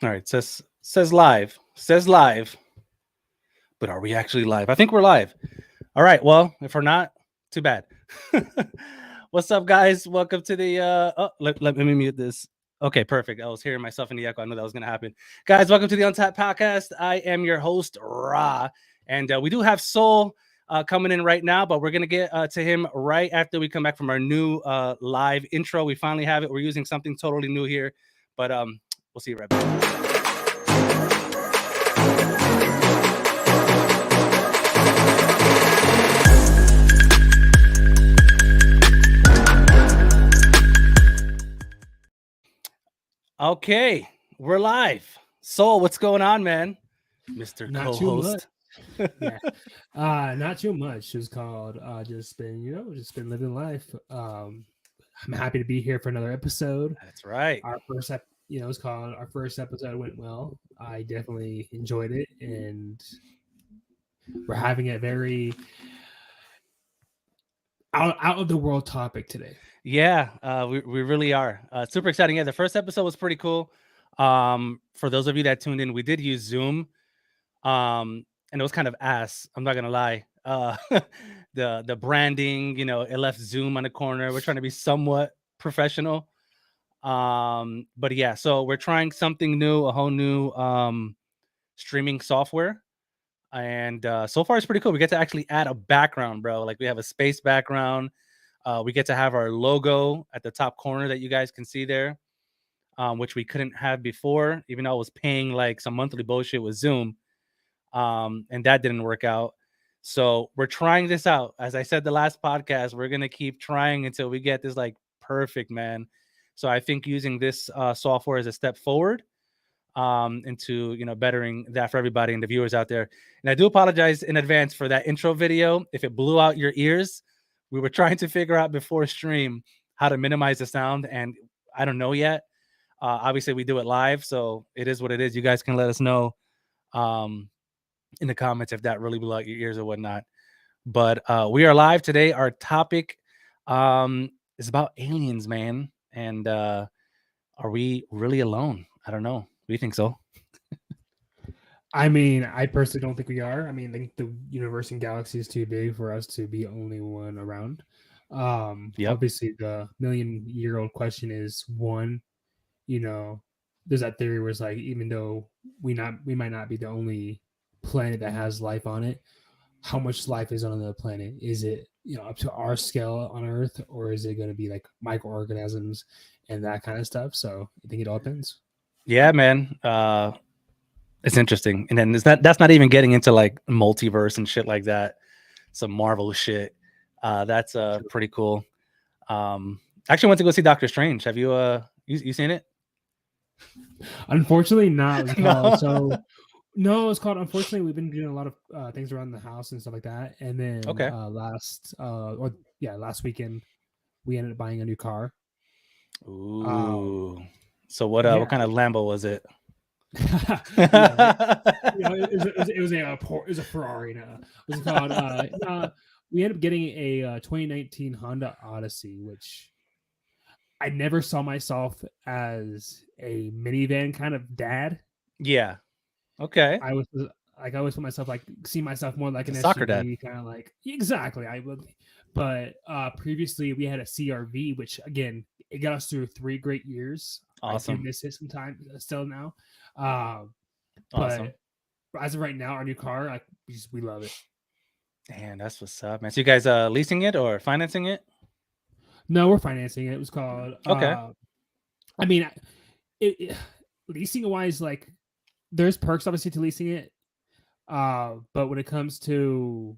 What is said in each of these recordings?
All right, says live. Says live. But are we actually live? I think we're live. All right. Well, if we're not, too bad. What's up, guys? Welcome to the let me mute this. Okay, perfect. I was hearing myself in the echo. I knew that was gonna happen. Guys, welcome to the Untapped Podcast. I am your host, Ra. And we do have Soul coming in right now, but we're gonna get to him right after we come back from our new live intro. We finally have it. We're using something totally new here, but we'll see you right back. Okay, we're live. Soul, what's going on, man? Mr. Not too much. Co-host. Not too much. It's called just been living life. I'm happy to be here for another episode. That's right. Our first it's called our first episode went well. I definitely enjoyed it, and we're having a very out of the world topic today. Yeah, we really are. Super exciting. Yeah, the first episode was pretty cool. For those of you that tuned in, we did use Zoom. And it was kind of ass. I'm not gonna lie. The branding, it left Zoom on the corner. We're trying to be somewhat professional. But yeah, so we're trying something new, a whole new streaming software. And so far it's pretty cool. We get to actually add a background, bro. Like we have a space background. We get to have our logo at the top corner that you guys can see there, which we couldn't have before, even though I was paying like some monthly bullshit with Zoom. And that didn't work out. So we're trying this out. As I said the last podcast, we're gonna keep trying until we get this like perfect, man. So I think using this software is a step forward into bettering that for everybody and the viewers out there. And I do apologize in advance for that intro video if it blew out your ears. We were trying to figure out before stream how to minimize the sound, and I don't know yet. Obviously, we do it live, so it is what it is. You guys can let us know in the comments if that really blew out your ears or whatnot. But we are live today. Our topic is about aliens, man. And are we really alone? I don't know. Do you think so? I mean, I personally don't think we are. I mean, I think the universe and galaxy is too big for us to be only one around. Yep. Obviously, the million-year-old question is one. There's that theory where it's like, even though we might not be the only planet that has life on it, how much life is on the planet? Is it up to our scale on Earth, or is it going to be like microorganisms and that kind of stuff? So I think it all depends. Yeah, man. It's interesting. And then that's not even getting into like multiverse and shit like that. Some Marvel shit. That's pretty cool. Actually went to go see Doctor Strange. Have you you seen it? Unfortunately not. No. No, it's called. Unfortunately, we've been doing a lot of things around the house and stuff like that. And then Okay. last weekend we ended up buying a new car. Ooh. So what kind of Lambo was it? It was a Ferrari. No. It was called. We ended up getting a 2019 Honda Odyssey, which I never saw myself as a minivan kind of dad. Yeah. Okay. I always put myself see myself more like an soccer SUV, dad. kind of like exactly. I would, but previously we had a CRV, which again it got us through 3 great years. Awesome. I do miss it sometimes still now. Awesome. But as of right now, our new car, we love it. Man, that's what's up, man. So you guys leasing it or financing it? No, we're financing it. It was called. Okay. I mean, leasing wise, like there's perks obviously to leasing it. But when it comes to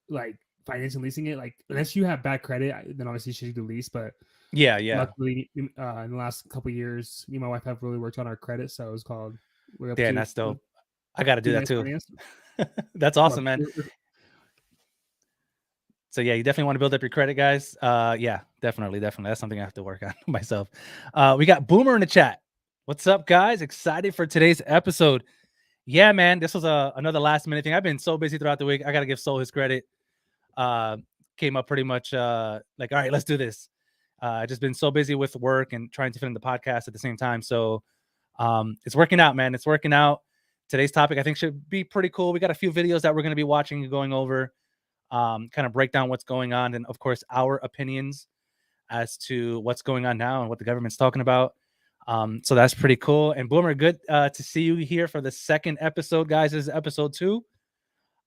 like financing leasing it, like unless you have bad credit, then obviously you should do lease. But yeah. Luckily, in the last couple of years, me and my wife have really worked on our credit, so it was called. Yeah, that's dope. I got to do that too. That's awesome, man. So yeah, you definitely want to build up your credit, guys. Yeah, definitely. That's something I have to work on myself. We got Boomer in the chat. What's up, guys? Excited for today's episode. Yeah, man, this was another last minute thing. I've been so busy throughout the week. I got to give Soul his credit. Came up pretty much like, all right, let's do this. Just been so busy with work and trying to fit in the podcast at the same time. So It's working out, man. It's working out. Today's topic, I think, should be pretty cool. We got a few videos that we're going to be watching and going over, kind of break down what's going on, and of course, our opinions as to what's going on now and what the government's talking about. So that's pretty cool. And Boomer, good to see you here for the second episode, guys. This is episode 2.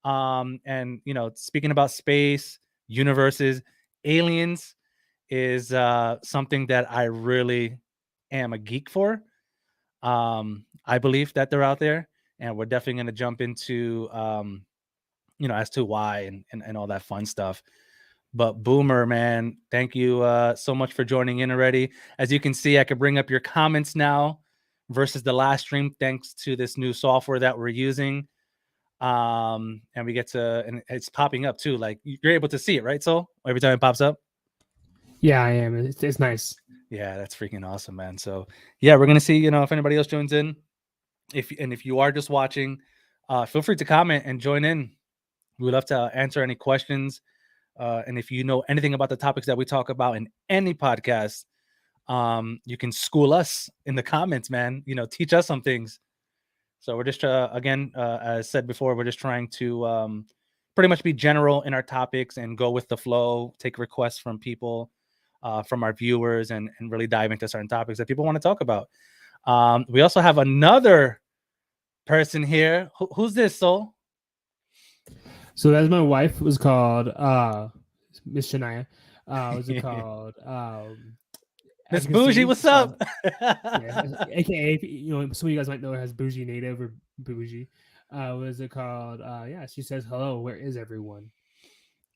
And speaking about space, universes, aliens is something that I really am a geek for. I believe that they're out there, and we're definitely going to jump into as to why and all that fun stuff. But Boomer, man, thank you so much for joining in already. As you can see, I could bring up your comments now versus the last stream, thanks to this new software that we're using. And we get to, and it's popping up too. Like, you're able to see it, right? So every time it pops up. Yeah, I am. It's nice. Yeah, that's freaking awesome, man. So yeah, we're gonna see, if anybody else joins in. If you are just watching, feel free to comment and join in. We would love to answer any questions. And if you know anything about the topics that we talk about in any podcast, you can school us in the comments, man. Teach us some things. So we're just, again, as said before, we're just trying to pretty much be general in our topics and go with the flow, take requests from people, from our viewers, and really dive into certain topics that people want to talk about. We also have another person here. Who's this, Soul? So that's my wife. Was called Miss Shania. Was it called Miss Bougie? What's up? Yeah, AKA, some of you guys might know her as Bougie Native or Bougie. What is it called? Yeah, she says, "Hello, where is everyone?"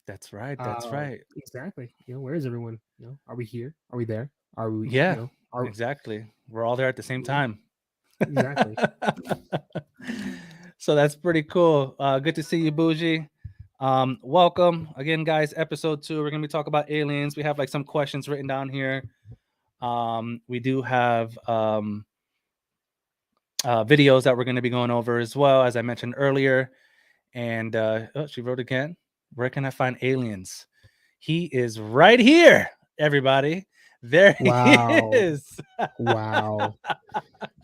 That's right. That's right. Exactly. Where is everyone? Are we here? Are we there? Are we? Yeah. Exactly. We're all there at the same time. Exactly. So that's pretty cool. Good to see you, Bougie. Welcome again, guys. Episode 2. We're gonna be talking about aliens. We have like some questions written down here. We do have videos that we're going to be going over as well, as I mentioned earlier. And she wrote again. Where can I find aliens? He is right here, everybody. There he is. Wow.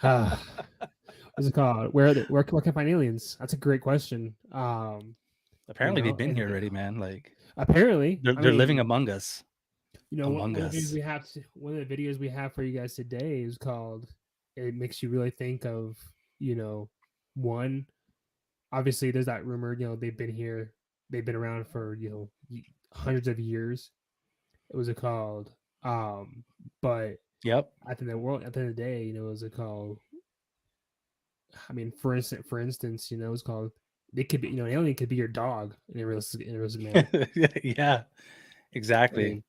What's it called? Where can I find aliens? That's a great question. Apparently they've been here already, man. Like, apparently they're living among us. One of the videos we have for you guys today is called, it makes you really think of, one, obviously there's that rumor, they've been here, they've been around for, hundreds of years. It was called, but yep. at the end of the day, it was called, I mean, for instance, it was called, it could be, an alien could be your dog in a realistic manner. Yeah, exactly. I mean,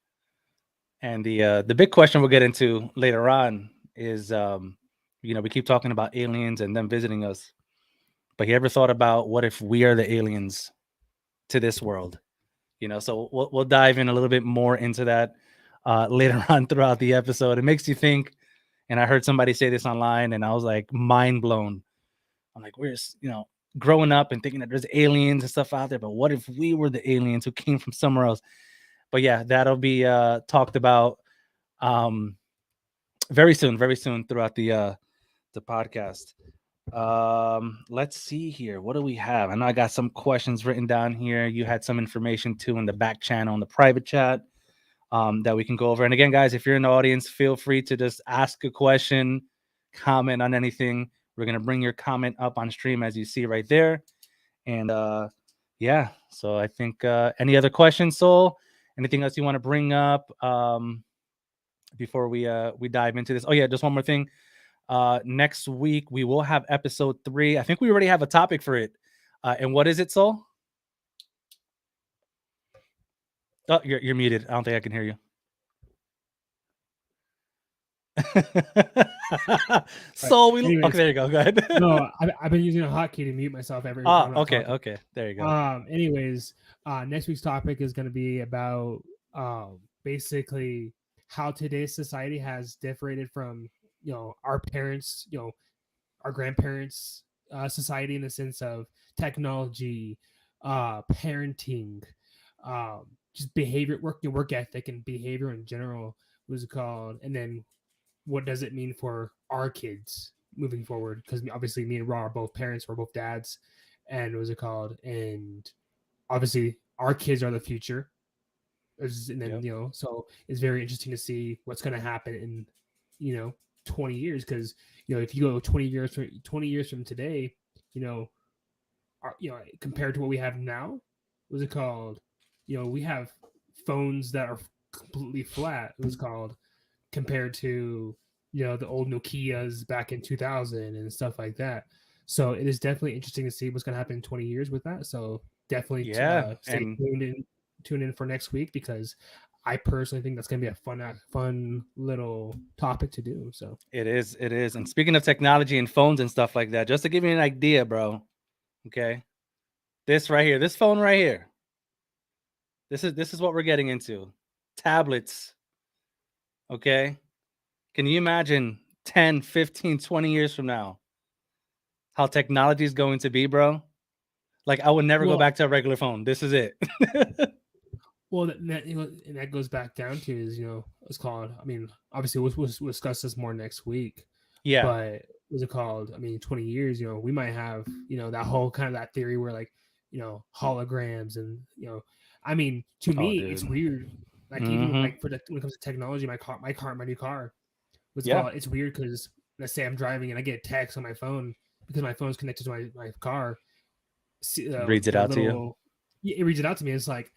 and the big question we'll get into later on is, we keep talking about aliens and them visiting us, but you ever thought about what if we are the aliens to this world? So we'll dive in a little bit more into that later on throughout the episode. It makes you think, and I heard somebody say this online, and I was like mind blown. I'm like, we're just, growing up and thinking that there's aliens and stuff out there, but what if we were the aliens who came from somewhere else? But yeah, that'll be talked about very soon throughout the podcast. Let's see here. What do we have? I know I got some questions written down here. You had some information too in the back channel, in the private chat, that we can go over. And again, guys, if you're in the audience, feel free to just ask a question, comment on anything. We're going to bring your comment up on stream, as you see right there. And yeah, so I think any other questions, Soul? Anything else you want to bring up before we dive into this? Oh yeah, just one more thing. Next week we will have episode 3. I think we already have a topic for it. And what is it, Soul? Oh, you're muted. I don't think I can hear you. So okay, there you go. Go ahead. No, I've been using a hotkey to mute myself every. Okay, okay, there you go. Anyways, next week's topic is going to be about basically how today's society has differed from our parents, our grandparents' society, in the sense of technology, parenting, just behavior, work ethic, and behavior in general. Was called, and then what does it mean for our kids? moving forward, because obviously me and Raw are both parents, we're both dads, and what was it called? And obviously our kids are the future. And then Yep. so it's very interesting to see what's going to happen in 20 years, because if you go 20 years from today, compared to what we have now, what's it called? We have phones that are completely flat. It was called, compared to the old Nokia's back in 2000 and stuff like that. So it is definitely interesting to see what's going to happen in 20 years with that. So definitely Yeah, stay and tune in for next week, because I personally think that's going to be a fun little topic to do. So it is. It is. And speaking of technology and phones and stuff like that, just to give you an idea, bro. Okay, this right here, this phone right here. This is what we're getting into. Tablets. Okay. Can you imagine 10, 15, 20 years from now how technology is going to be, bro? Like, I would never go well, back to a regular phone. This is it. and that goes back down to is it's called. I mean, obviously we'll discuss this more next week. Yeah. But what's it called? I mean, 20 years, we might have that whole kind of that theory where like holograms and I mean, to Oh, me it's dude. weird. Like even like when it comes to technology, my new car. What's it Yeah. called? It's weird because let's say I'm driving and I get a text on my phone because my phone's connected to my car. Reads it out to you. It reads it out to me. It's like,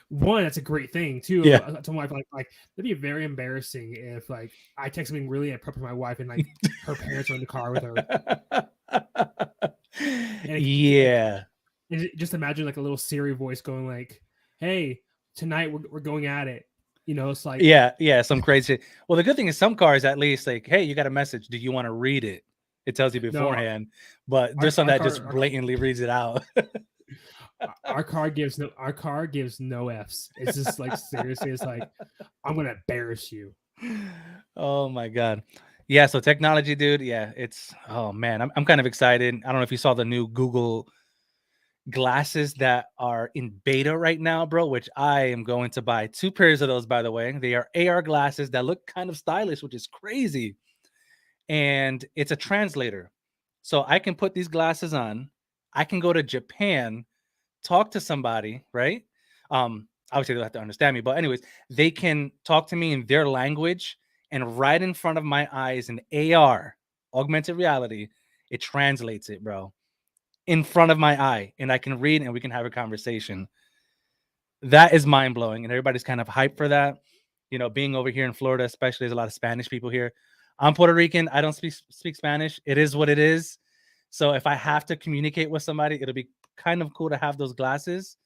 one, that's a great thing. Two, Yeah. to my wife, like that'd be very embarrassing if like I text something really inappropriate to my wife and like her parents are in the car with her. Yeah. And just imagine like a little Siri voice going like, "Hey, tonight we're going at it." It's like Yeah, some crazy. Well, the good thing is some cars at least like, hey, you got a message. Do you want to read it? It tells you beforehand. But there's some that just blatantly reads it out. Our car gives no F's. It's just like seriously, it's like I'm gonna embarrass you. Oh my god. Yeah, so technology, dude. Yeah, oh man, I'm kind of excited. I don't know if you saw the new Google glasses that are in beta right now, bro, which I am going to buy 2 pairs of those, by the way. They are AR glasses that look kind of stylish, which is crazy. And it's a translator. So I can put these glasses on. I can go to Japan, talk to somebody, right? Obviously they'll have to understand me, but anyways, they can talk to me in their language, and right in front of my eyes in AR, augmented reality, it translates it, bro, in front of my eye, and I can read and we can have a conversation. That is mind blowing, and everybody's kind of hyped for that. Being over here in Florida, especially, there's a lot of Spanish people here. I'm Puerto Rican. I don't speak Spanish. It is what it is. So if I have to communicate with somebody, it'll be kind of cool to have those glasses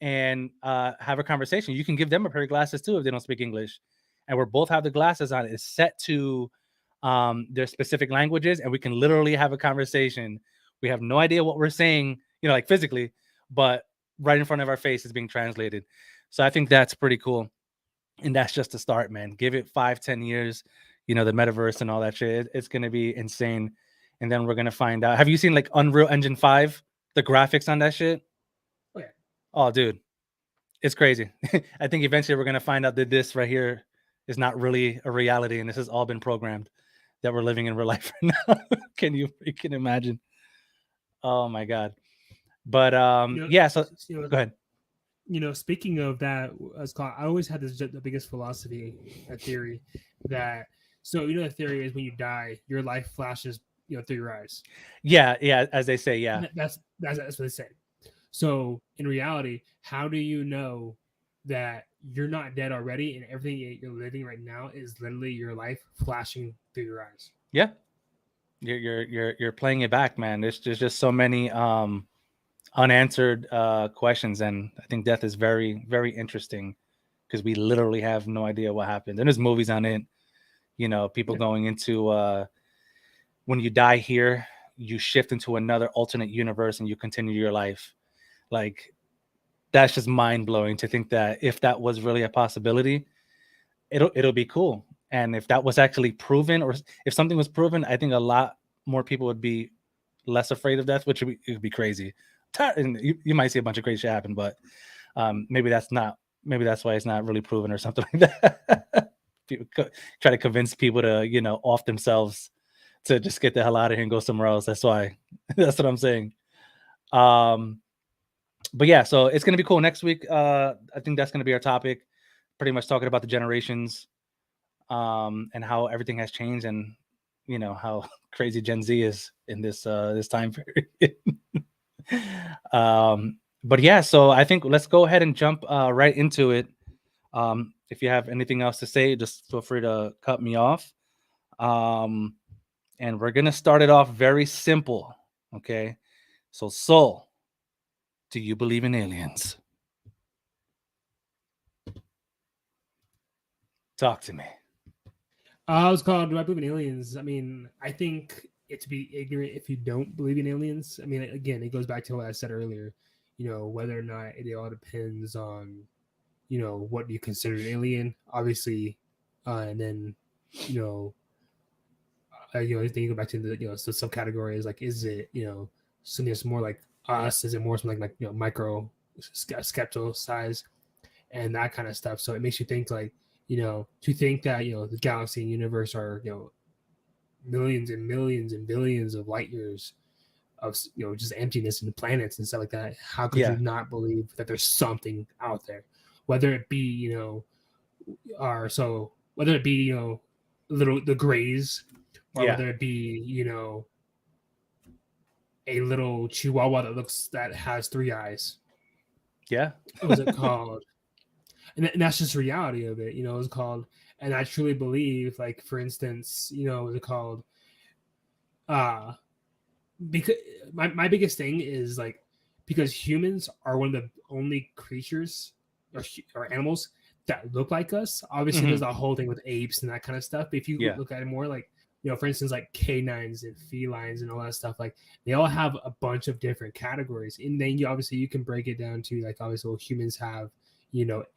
and have a conversation. You can give them a pair of glasses too if they don't speak English, and we're both have the glasses on. It's set to their specific languages, and we can literally have a conversation. We have no idea what we're saying, like physically, but right in front of our face is being translated. So I think that's pretty cool. And that's just the start, man. Give it 5-10 years, the metaverse and all that shit. It's going to be insane. And then we're going to find out. Have you seen like Unreal Engine 5? The graphics on that shit? Oh, yeah. Oh, dude. It's crazy. I think eventually we're going to find out that this right here is not really a reality, and this has all been programmed, that we're living in real life right now. Can you imagine? Oh my God. But yeah, so go ahead. Speaking of that, I always had the biggest philosophy, a theory that the theory is when you die, your life flashes through your eyes. Yeah, as they say, yeah. That's what they say. So in reality, how do you know that you're not dead already and everything you're living right now is literally your life flashing through your eyes? Yeah. You're playing it back, man. There's just so many unanswered questions, and I think death is very, very interesting because we literally have no idea what happened. And there's movies on it, people going into when you die here, you shift into another alternate universe and you continue your life. Like, that's just mind-blowing to think that if that was really a possibility, it'll be cool. And if that was actually proven, or if something was proven, I think a lot more people would be less afraid of death, which would be crazy. And you might see a bunch of crazy shit happen, but maybe that's why it's not really proven or something like that. People try to convince people to off themselves to just get the hell out of here and go somewhere else. That's why. That's what I'm saying. But yeah, so it's gonna be cool next week. I think that's gonna be our topic. Pretty much talking about the generations, and how everything has changed, and how crazy Gen Z is in this time period. But yeah, so I think let's go ahead and jump right into it. If you have anything else to say, just feel free to cut me off. And we're gonna start it off very simple. Okay, so Soul, do you believe in aliens? Talk to me. I was called, do I believe in aliens? I mean, I think it's to be ignorant if you don't believe in aliens. I mean, again, it goes back to what I said earlier. Whether or not it all depends on, what you consider an alien, obviously, and then, then you go back to the the subcategories, like, is it something that's more like us? Is it more something like micro skeptical size and that kind of stuff? So it makes you think like, to think that the galaxy and universe are millions and millions and billions of light years of just emptiness and planets and stuff like that. How could you not believe that there's something out there, whether it be whether it be the grays, or whether it be a little chihuahua that has 3 eyes. Yeah. What was it called? And that's just reality of it. It's called, and I truly believe, like, for instance, was it called? Because my biggest thing is, like, because humans are one of the only creatures or animals that look like us. Obviously, there's a whole thing with apes and that kind of stuff. But if you look at it more like, for instance, like canines and felines and all that stuff, like, they all have a bunch of different categories. And then you can break it down to, like, obviously, humans have,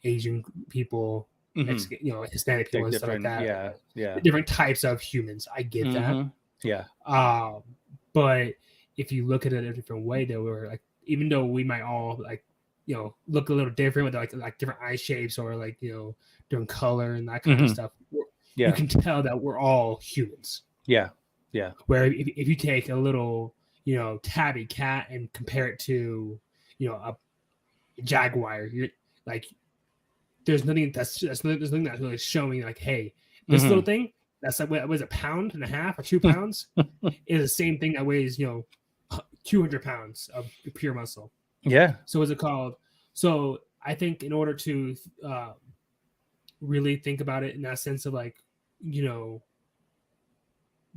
Asian people, Hispanic people and stuff like that. Yeah. Different types of humans. I get that. Yeah. But if you look at it a different way, though, we're like, even though we might all like, look a little different with like different eye shapes, or like, different color and that kind of stuff, you can tell that we're all humans. Yeah. Where if you take a little, tabby cat and compare it to, a jaguar, you're like, there's nothing that's really showing, like, hey, this little thing that's like, what was a pound and a half or 2 pounds is the same thing that weighs 200 pounds of pure muscle. Yeah. So what's it called? So I think in order to really think about it in that sense of, like, we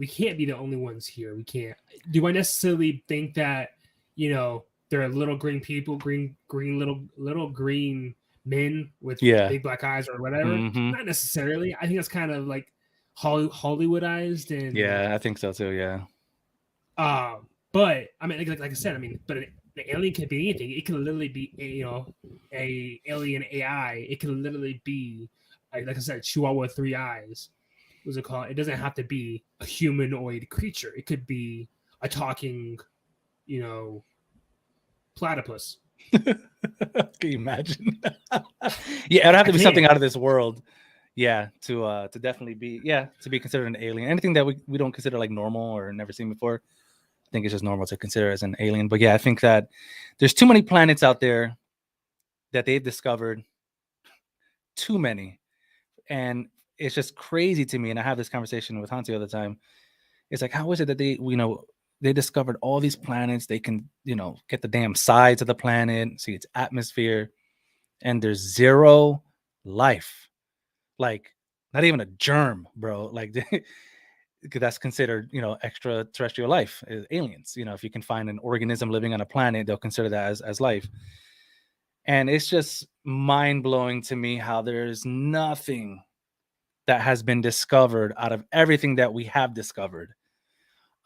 can't be the only ones here. We can't. Do I necessarily think that there are little green people, green little green men with big black eyes or whatever? Not necessarily. I think that's kind of like Hollywoodized, and I think so too. Yeah. But I mean, like I said, I mean, but the alien can be anything. It can literally be a alien AI. It can literally be, like I said, chihuahua with 3 eyes. What's it called? It doesn't have to be a humanoid creature. It could be a talking, platypus. Can you imagine? Yeah, it'd have to be something out of this world. Yeah, to definitely be to be considered an alien. Anything that we don't consider like normal or never seen before, I think it's just normal to consider as an alien. But yeah, I think that there's too many planets out there that they've discovered. Too many. And it's just crazy to me. And I have this conversation with Hansi all the time. It's like, how is it that they discovered all these planets? They can, get the damn sides of the planet, see its atmosphere, and there's zero life. Like, not even a germ, bro. Like, that's considered, extraterrestrial life, aliens. If you can find an organism living on a planet, they'll consider that as life. And it's just mind-blowing to me how there's nothing that has been discovered out of everything that we have discovered.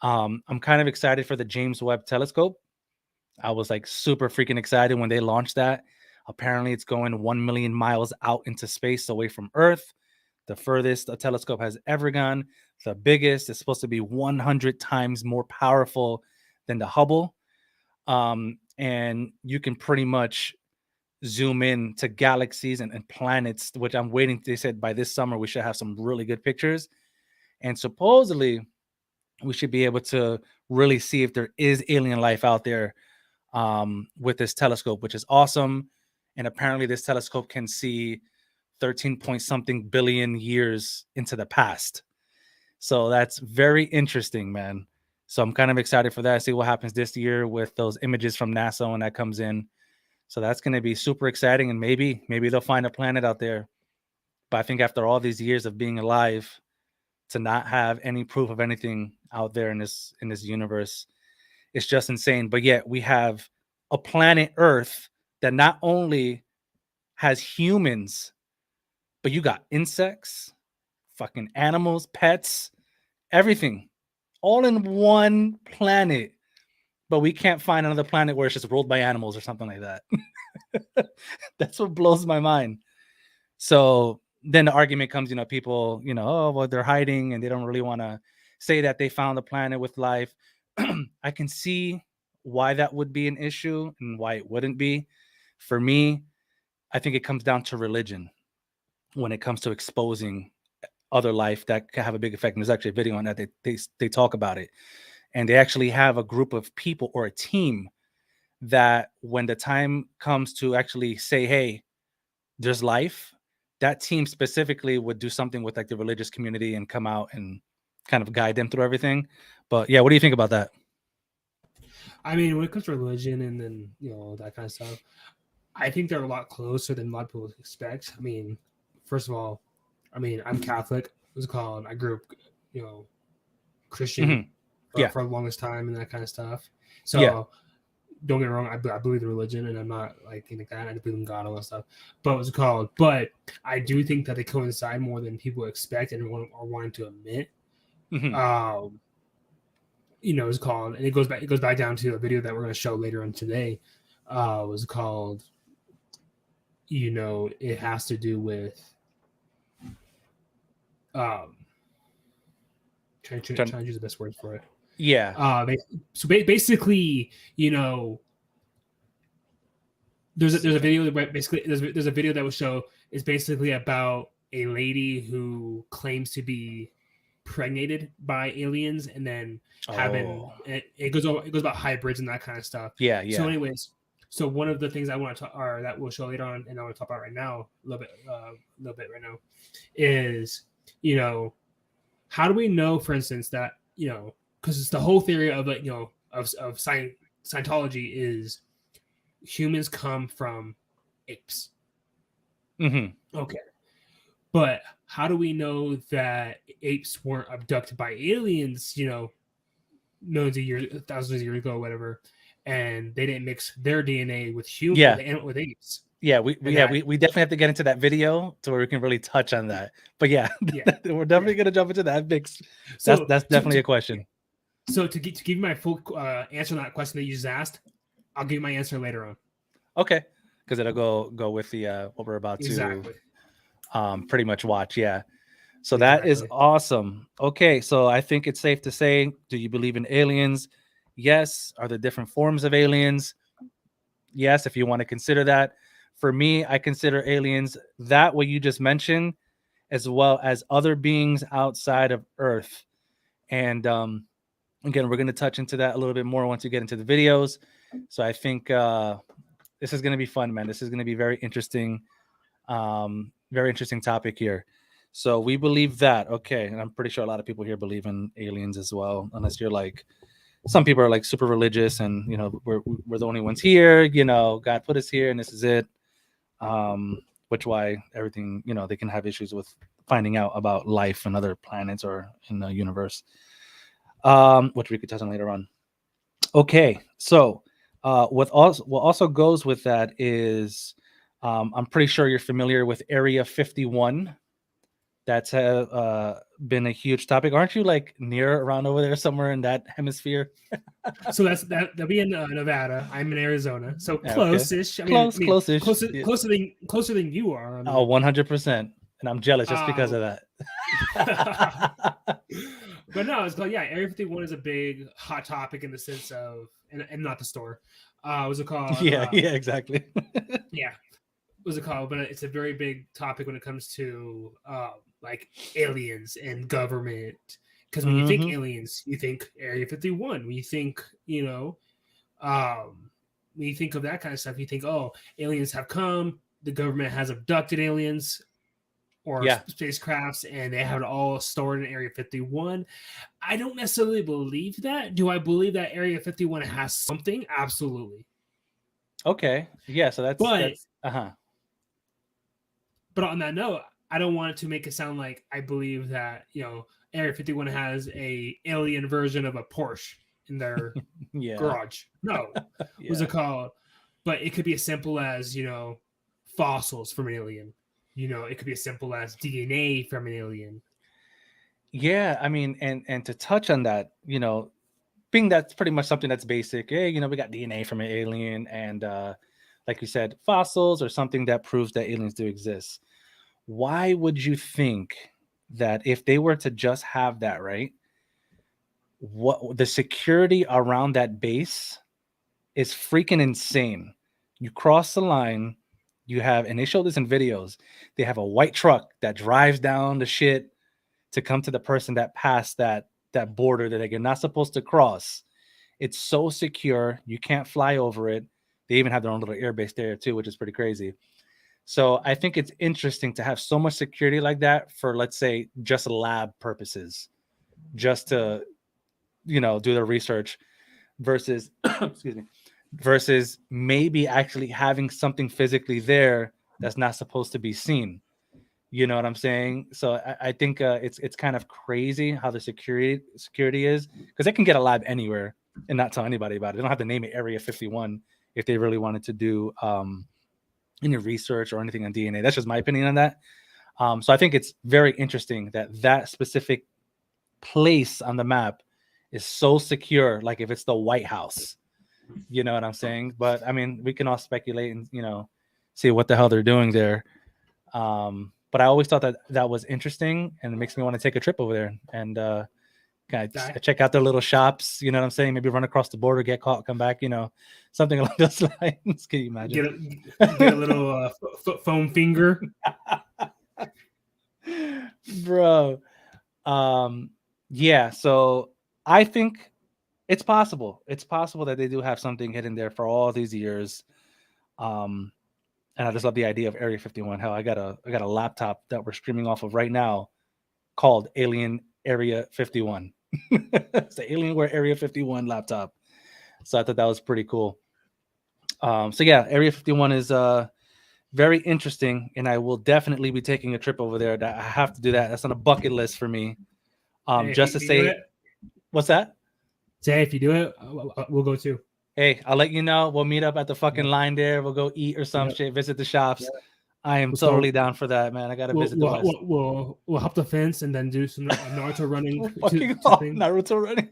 I'm kind of excited for the James Webb Telescope. I was like super freaking excited when they launched that. Apparently it's going 1 million miles out into space away from Earth. The furthest a telescope has ever gone. The biggest is supposed to be 100 times more powerful than the Hubble. And you can pretty much zoom in to galaxies and planets, which I'm waiting. They said by this summer we should have some really good pictures. And supposedly we should be able to really see if there is alien life out there with this telescope, which is awesome. And apparently, this telescope can see 13 point something billion years into the past. So that's very interesting, man. So I'm kind of excited for that. See what happens this year with those images from NASA when that comes in. So that's going to be super exciting, and maybe they'll find a planet out there. But I think after all these years of being alive, to not have any proof of anything out there in this universe, it's just insane. But yet we have a planet Earth that not only has humans, but you got insects, fucking animals, pets, everything, all in one planet. But we can't find another planet where it's just ruled by animals or something like that. That's what blows my mind. So then the argument comes, people, oh, well, they're hiding and they don't really want to say that they found a planet with life. I can see why that would be an issue and why it wouldn't be. For me, I think it comes down to religion when it comes to exposing other life that can have a big effect. And there's actually a video on that. They talk about it. And they actually have a group of people or a team that when the time comes to actually say, hey, there's life, that team specifically would do something with like the religious community and come out and kind of guide them through everything. But yeah, what do you think about that? I mean, when it comes to religion and then, that kind of stuff, I think they're a lot closer than a lot of people expect. I mean, first of all, I'm Catholic. What's it called? I grew up, Christian for the longest time and that kind of stuff. So don't get me wrong, I believe in religion and I'm not like anything like that. I believe in God and all that stuff. But what's it called? But I do think that they coincide more than people expect and are wanting to admit. It's called, and it goes back down to a video that we're going to show later on today. Was called, it has to do with trying to use the best words for it. Yeah. So basically, there's a video that basically there's a video that will show is basically about a lady who claims to be pregnated by aliens and then having it goes about hybrids and that kind of stuff. Yeah. So anyways, so one of the things I want to talk, or that we'll show later on, and I want to talk about right now a little bit right now, is how do we know, for instance, that because it's the whole theory of like of Scientology is humans come from apes. Okay. But how do we know that apes weren't abducted by aliens, millions of years, thousands of years ago, whatever, and they didn't mix their DNA with humans, with apes? Yeah, we definitely have to get into that video to where we can really touch on that. But we're definitely gonna jump into that mix. So that's definitely a question. So to give you my full answer on that question that you just asked, I'll give you my answer later on. Okay, because it'll go with the what we're about to pretty much watch. Yeah. So that is awesome. Okay, so I think it's safe to say, do you believe in aliens? Yes. Are there different forms of aliens? Yes, if you want to consider that. For me, I consider aliens that what you just mentioned, as well as other beings outside of Earth. And again, we're going to touch into that a little bit more once you get into the videos. So I think this is going to be fun, man. This is going to be very interesting topic here. So we believe that. Okay. And I'm pretty sure a lot of people here believe in aliens as well, unless you're like, some people are like super religious and, we're the only ones here, God put us here and this is it. Which why everything, they can have issues with finding out about life and other planets or in the universe, which we could touch on later on. Okay. So what also goes with that is I'm pretty sure you're familiar with Area 51. That's been a huge topic. Aren't you like near around over there somewhere in that hemisphere? So that'll be in Nevada. I'm in Arizona, so close-ish. Close, close-ish. Closer than you are. 100%. And I'm jealous just because of that. But no, it's called Area 51 is a big hot topic in the sense of, and not the store. What's it called? Yeah, exactly. What's it called? But it's a very big topic when it comes to like aliens and government Because when you think Mm-hmm. aliens, you think Area 51. When you think, when you think of that kind of stuff, you think, oh, aliens have come, the government has abducted aliens or Yeah. spacecrafts, and they have it all stored in Area 51. I don't necessarily believe that. Do I believe that Area 51 has something? Absolutely. Okay. Yeah. So But that's uh-huh. but on that note, I don't want it to make it sound like I believe that Area 51 has a alien version of a Porsche in their Yeah. garage. No, what's Yeah. it called? But it could be as simple as fossils from an alien. It could be as simple as DNA from an alien. Yeah. I mean, and to touch on that, being that's pretty much something that's basic. Hey, we got DNA from an alien, and like you said, fossils or something that proves that aliens do exist. Why would you think that if they were to just have that, right? What the security around that base is freaking insane. You cross the line, you have, and they show this in videos. They have a white truck that drives down the shit to come to the person that passed that border that you're not supposed to cross. It's so secure, you can't fly over it. They even have their own little airbase there too, which is pretty crazy. So I think it's interesting to have so much security like that for, let's say, just lab purposes, just to do the research versus excuse me, versus maybe actually having something physically there that's not supposed to be seen. You know what I'm saying? So I think it's kind of crazy how the security is, because they can get a lab anywhere and not tell anybody about it. They don't have to name it Area 51 if they really wanted to do any research or anything on DNA. That's just my opinion on that. So I think it's very interesting that that specific place on the map is so secure. Like if it's the White House, you know what I'm saying? But I mean, we can all speculate and see what the hell they're doing there. But I always thought that that was interesting, and it makes me want to take a trip over there and kind of check out their little shops. You know what I'm saying? Maybe run across the border, get caught, come back. Something along those lines. Can you imagine? Get a little foam finger, bro. Yeah. So I think it's possible. It's possible that they do have something hidden there for all these years. And I just love the idea of Area 51. Hell, I got a laptop that we're streaming off of right now called Alien Area 51. It's the Alienware Area 51 laptop. So I thought that was pretty cool. So yeah, Area 51 is very interesting, and I will definitely be taking a trip over there. I have to do that. That's on a bucket list for me. hey, Just to say, what's that? Say if you do it, we'll go too. Hey, I'll let you know. We'll meet up at the fucking line there. We'll go eat or some shit, visit the shops. Yep. I am totally down for that, man. I gotta visit the West. We'll hop the fence and then do some Naruto running. Naruto running.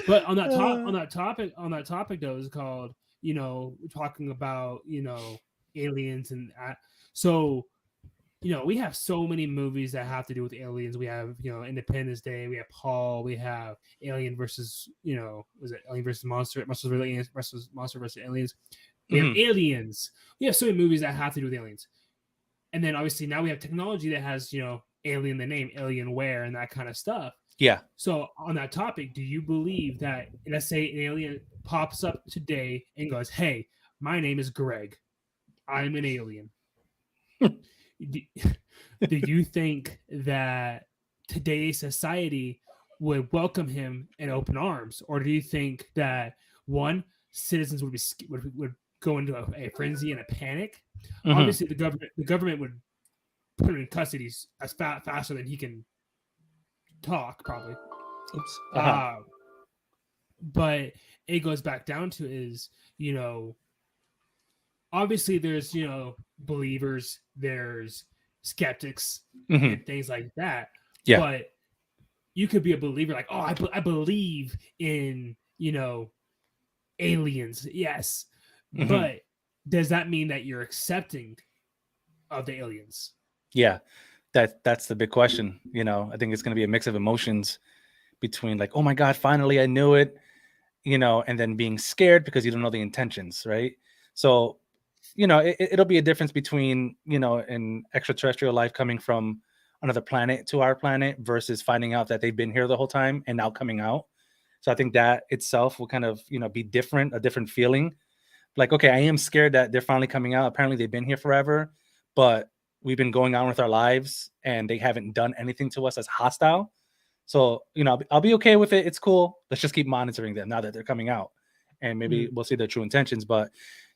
but on that topic though, is called talking about aliens and so we have so many movies that have to do with aliens. We have, Independence Day. We have Paul. We have Alien versus, was it Alien versus Monster? Monster versus Aliens. We have Aliens. We have so many movies that have to do with aliens. And then obviously now we have technology that has, Alien, the name, Alienware, and that kind of stuff. Yeah. So on that topic, do you believe that, let's say an alien pops up today and goes, "Hey, my name is Greg. I'm an alien." Do you think that today's society would welcome him in open arms, or do you think that citizens would go into a frenzy and a panic? Mm-hmm. Obviously, the government would put him in custody as faster than he can talk, probably. Oops. But it goes back down to is obviously there's believers, there's skeptics, and things like that. Yeah. But you could be a believer, like, oh, I believe in aliens, yes. But does that mean that you're accepting of the aliens? Yeah, that's the big question. I think it's going to be a mix of emotions between like, oh my God, finally I knew it, and then being scared because you don't know the intentions, right? So it'll be a difference between, an extraterrestrial life coming from another planet to our planet versus finding out that they've been here the whole time and now coming out. So I think that itself will kind of, be different, a different feeling. Like, okay, I am scared that they're finally coming out. Apparently they've been here forever, but we've been going on with our lives and they haven't done anything to us as hostile. So, I'll be okay with it. It's cool. Let's just keep monitoring them now that they're coming out. And maybe we'll see their true intentions. But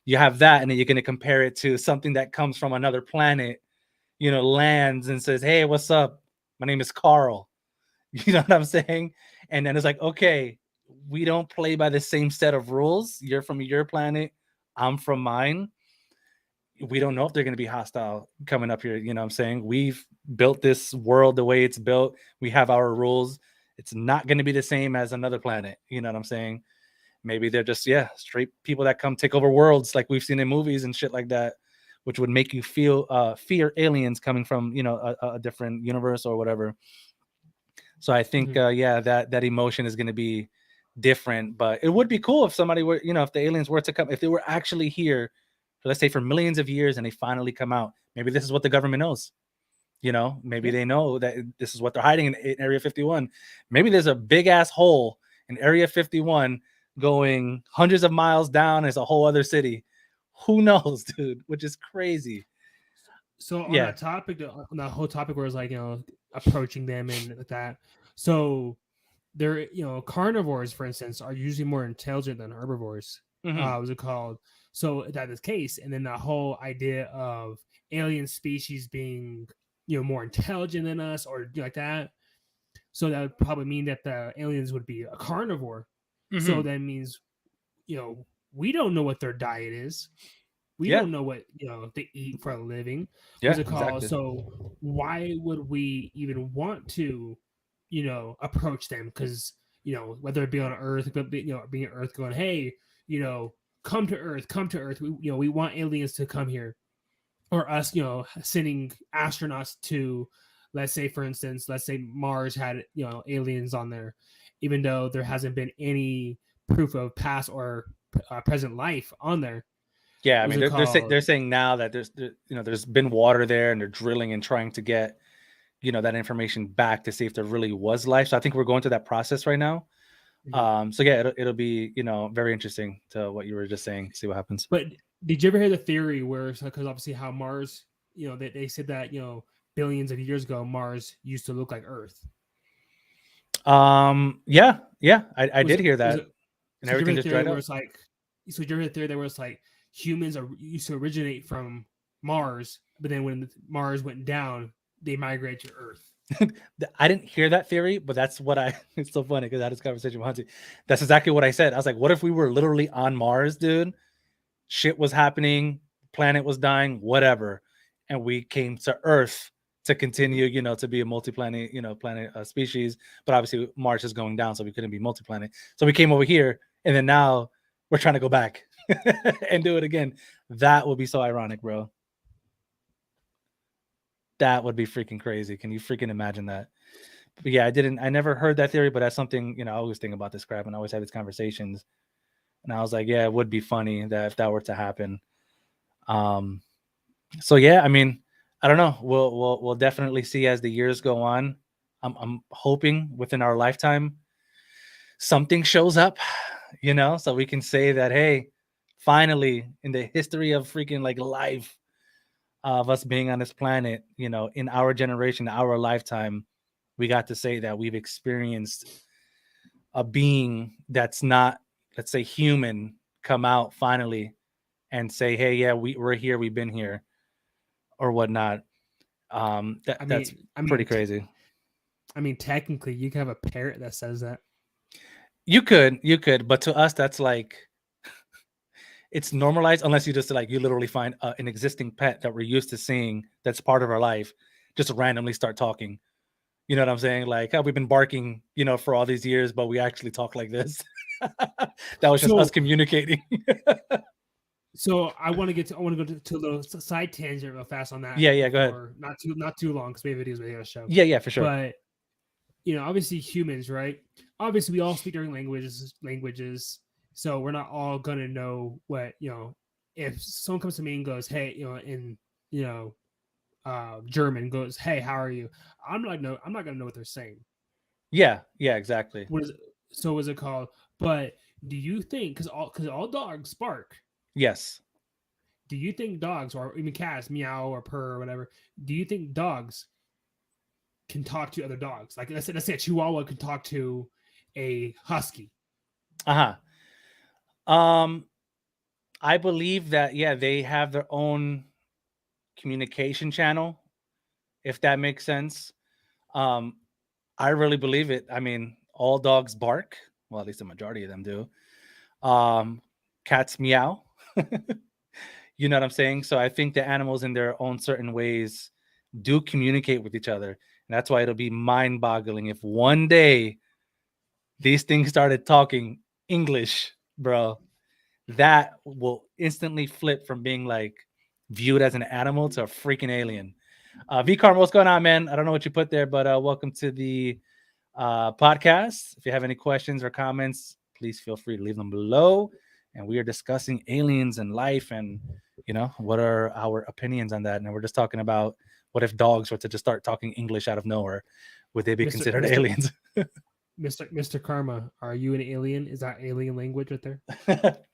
you have that, and then you're going to compare it to something that comes from another planet, lands and says, hey, what's up? My name is Carl. You know what I'm saying? And then it's like, okay, we don't play by the same set of rules. You're from your planet. I'm from mine. We don't know if they're going to be hostile coming up here. You know what I'm saying? We've built this world the way it's built. We have our rules. It's not going to be the same as another planet. You know what I'm saying? Maybe they're just, straight people that come take over worlds like we've seen in movies and shit like that, which would make you feel fear aliens coming from, a different universe or whatever. So I think, that emotion is going to be different, but it would be cool if somebody were, if the aliens were to come, if they were actually here, let's say for millions of years and they finally come out. Maybe this is what the government knows. Maybe they know that this is what they're hiding in Area 51. Maybe there's a big ass hole in Area 51 going hundreds of miles down as a whole other city. Who knows, dude? Which is crazy. So on that topic, on that whole topic where it's like, approaching them and like that. So they're, carnivores, for instance, are usually more intelligent than herbivores. What's it called? So that is the case. And then the whole idea of alien species being, more intelligent than us or like that. So that would probably mean that the aliens would be a carnivore. So that means, we don't know what their diet is. We don't know what, they eat for a living. Yeah, What's it called? exactly. So why would we even want to, approach them? Because, whether it be on Earth, but, being on Earth going, hey, come to Earth. We want aliens to come here. Or us, sending astronauts to, let's say, for instance, Mars had, aliens on there, even though there hasn't been any proof of past or present life on there. Yeah, I mean, they're saying now that there's been water there, and they're drilling and trying to get, that information back to see if there really was life. So I think we're going through that process right now. So yeah, it'll be, very interesting to what you were just saying. See what happens. But did you ever hear the theory where, because obviously how Mars, they said that billions of years ago Mars used to look like Earth. Yeah, I did hear that. And everything just dried up. So did you ever hear the theory that where it's like humans used to originate from Mars, but then when Mars went down, they migrated to Earth? I didn't hear that theory, but that's what it's so funny because I had this conversation with Hansi. That's exactly what I said. I was like, what if we were literally on Mars, dude? Shit was happening, planet was dying, whatever. And we came to Earth to continue, to be a multi-planet, planet species. But obviously Mars is going down, so we couldn't be multi-planet. So we came over here, and then now we're trying to go back and do it again. That would be so ironic, bro. That would be freaking crazy. Can you freaking imagine that? But yeah, I never heard that theory, but that's something, I always think about this crap and I always have these conversations. And I was like, yeah, it would be funny that if that were to happen. So yeah, I mean, I don't know. We'll definitely see as the years go on. I'm hoping within our lifetime something shows up, so we can say that, hey, finally in the history of freaking like life of us being on this planet, in our generation, our lifetime, we got to say that we've experienced a being that's not, let's say, human come out finally and say, hey, yeah, we're here, we've been here or whatnot. That's pretty crazy. I mean, technically you can have a parrot that says that. You could, but to us, that's like, it's normalized unless you just like, you literally find an existing pet that we're used to seeing that's part of our life, just randomly start talking. You know what I'm saying? Like, we've been barking, for all these years, but we actually talk like this. That was just us communicating. So I want to go to a little side tangent real fast on that. Yeah, go ahead. Not too long because we have videos with the show. Yeah, for sure. But obviously humans, right? Obviously we all speak different languages. So we're not all gonna know what if someone comes to me and goes, hey, in German goes, "Hey, how are you?" I'm not gonna know what they're saying. Yeah, exactly. What is it? So what is it called? But do you think because all dogs bark? Yes. Do you think dogs or even cats meow or purr or whatever? Do you think dogs can talk to other dogs? Like let's say a Chihuahua can talk to a husky. Uh-huh. I believe that they have their own communication channel, if that makes sense. Um, I really believe it. I mean, all dogs bark. Well, at least the majority of them do. Cats meow. You know what I'm saying? So I think the animals in their own certain ways do communicate with each other. And that's why it'll be mind-boggling if one day these things started talking English, bro. That will instantly flip from being like viewed as an animal to a freaking alien. VCarm, what's going on, man? I don't know what you put there, but welcome to the podcast. If you have any questions or comments, please feel free to leave them below. And we are discussing aliens and life and, what are our opinions on that. And we're just talking about what if dogs were to just start talking English out of nowhere? Would they be considered aliens? Mr. Karma, are you an alien? Is that alien language right there?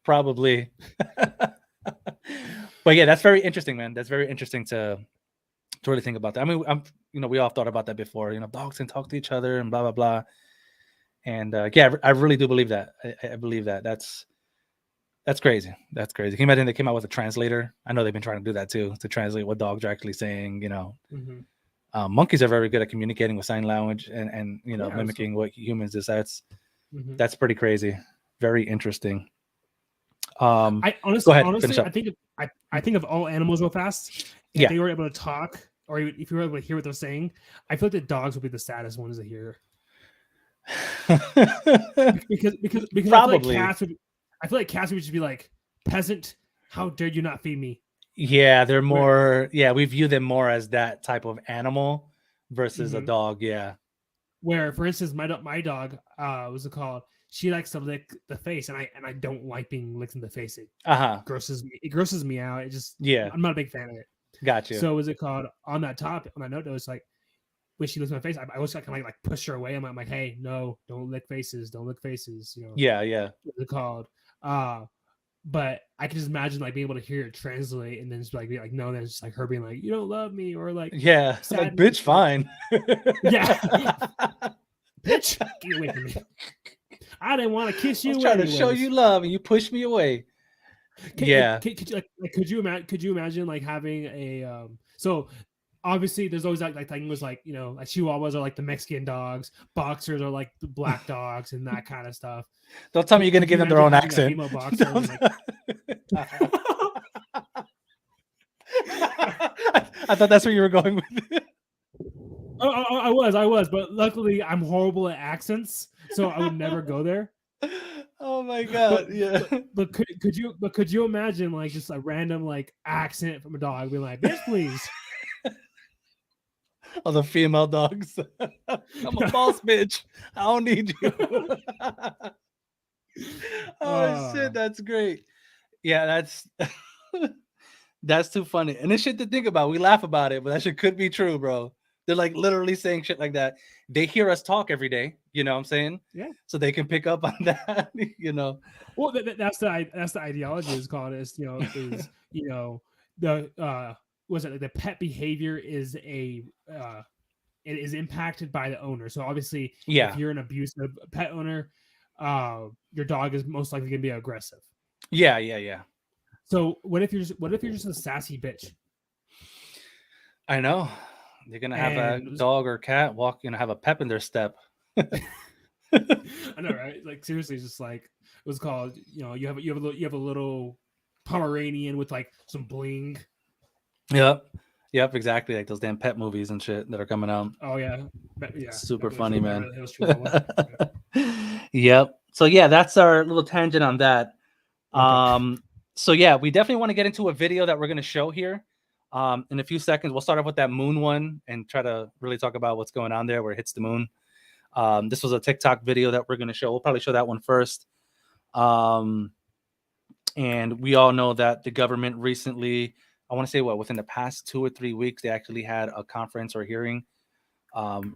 Probably. But yeah, that's very interesting, man. That's very interesting to really think about that. I mean, we all thought about that before. Dogs can talk to each other and blah blah blah. And I really do believe that. I believe that. That's crazy. That's crazy. Can you imagine they came out with a translator? I know they've been trying to do that too, to translate what dogs are actually saying. Mm-hmm. Monkeys are very good at communicating with sign language and mimicking what humans do. That's pretty crazy. Very interesting. I honestly, I think of all animals real fast. If they were able to talk, or if you were able to hear what they're saying, I feel like the dogs would be the saddest ones to hear. because Probably. I feel like cats would just be like, "Peasant, how dare you not feed me?" Yeah, they're more. We view them more as that type of animal versus a dog. Yeah. Where, for instance, my dog, what's it called? She likes to lick the face, and I don't like being licked in the face. It grosses me out. It just I'm not a big fan of it. Gotcha. So what's it called? On that note, though, it's like when she licks my face, I always kind of like push her away. I'm like, hey, no, don't lick faces. Don't lick faces. Yeah. What's it called? But I can just imagine like being able to hear it translate and then just be like no, then it's just like her being like, you don't love me, or like like bitch, fine. Yeah. Bitch, get away from me. I didn't want to kiss you. I was trying to show you love and you pushed me away. Could you imagine like having a so obviously there's always like thing was like like Chihuahuas are like the Mexican dogs, boxers are like the black dogs and that kind of stuff. Don't tell me you're gonna give them their own accent. I thought that's where you were going with it. I was, but luckily I'm horrible at accents, so I would never go there. Oh my god! But could you imagine like just a random like accent from a dog being like, "Bitch, please." All the female dogs. I'm a boss, bitch. I don't need you. Oh shit, that's great. Yeah, that's too funny. And this shit to think about. We laugh about it, but that shit could be true, bro. They're like literally saying shit like that. They hear us talk every day. You know what I'm saying? Yeah. So they can pick up on that. Well, that's the ideology is called the the pet behavior is it is impacted by the owner. So obviously, if you're an abusive pet owner, your dog is most likely going to be aggressive. Yeah. So what if you're just a sassy bitch? I know. You're gonna have a dog or cat walk, have a pep in their step. I know, right? Like seriously, just like it was called. You have a little Pomeranian with like some bling. Yep, exactly. Like those damn pet movies and shit that are coming out. Oh yeah. Super funny, man. Yep. So yeah, that's our little tangent on that. Okay. So yeah, we definitely want to get into a video that we're gonna show here. In a few seconds, we'll start off with that moon one and try to really talk about what's going on there where it hits the moon. This was a TikTok video that we're going to show. We'll probably show that one first. And we all know that the government recently I want to say within the past 2 or 3 weeks, they actually had a conference or hearing,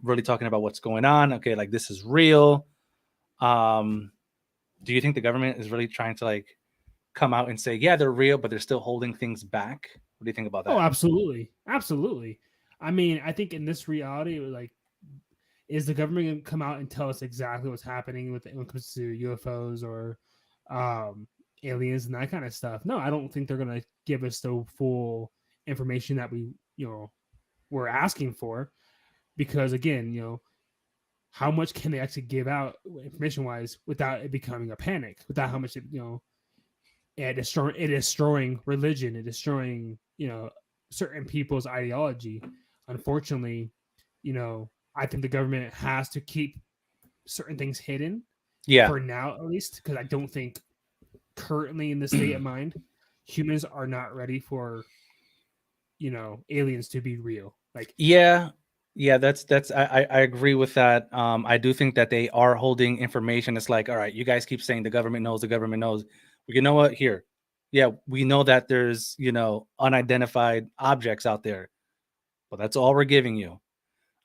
really talking about what's going on. Okay, like this is real. Do you think the government is really trying to like come out and say, yeah, they're real, but they're still holding things back? What do you think about Oh, that? absolutely, absolutely. I mean, I think in this reality, like, is the government going to come out and tell us exactly what's happening with when it comes to UFOs or um, aliens and that kind of stuff? No, I don't think they're going to give us the full information that we're asking for, because again, how much can they actually give out information wise without it becoming a panic? Without how much it destroying religion, it destroying certain people's ideology. Unfortunately, I think the government has to keep certain things hidden Yeah. for now, at least, because I don't think currently in the state of mind, humans are not ready for aliens to be real. Like, Yeah. That's I agree with that. I do think that they are holding information. It's like, all right, you guys keep saying the government knows, the government knows. Well, you know what? Here, yeah, we know that there's unidentified objects out there, but that's all we're giving you.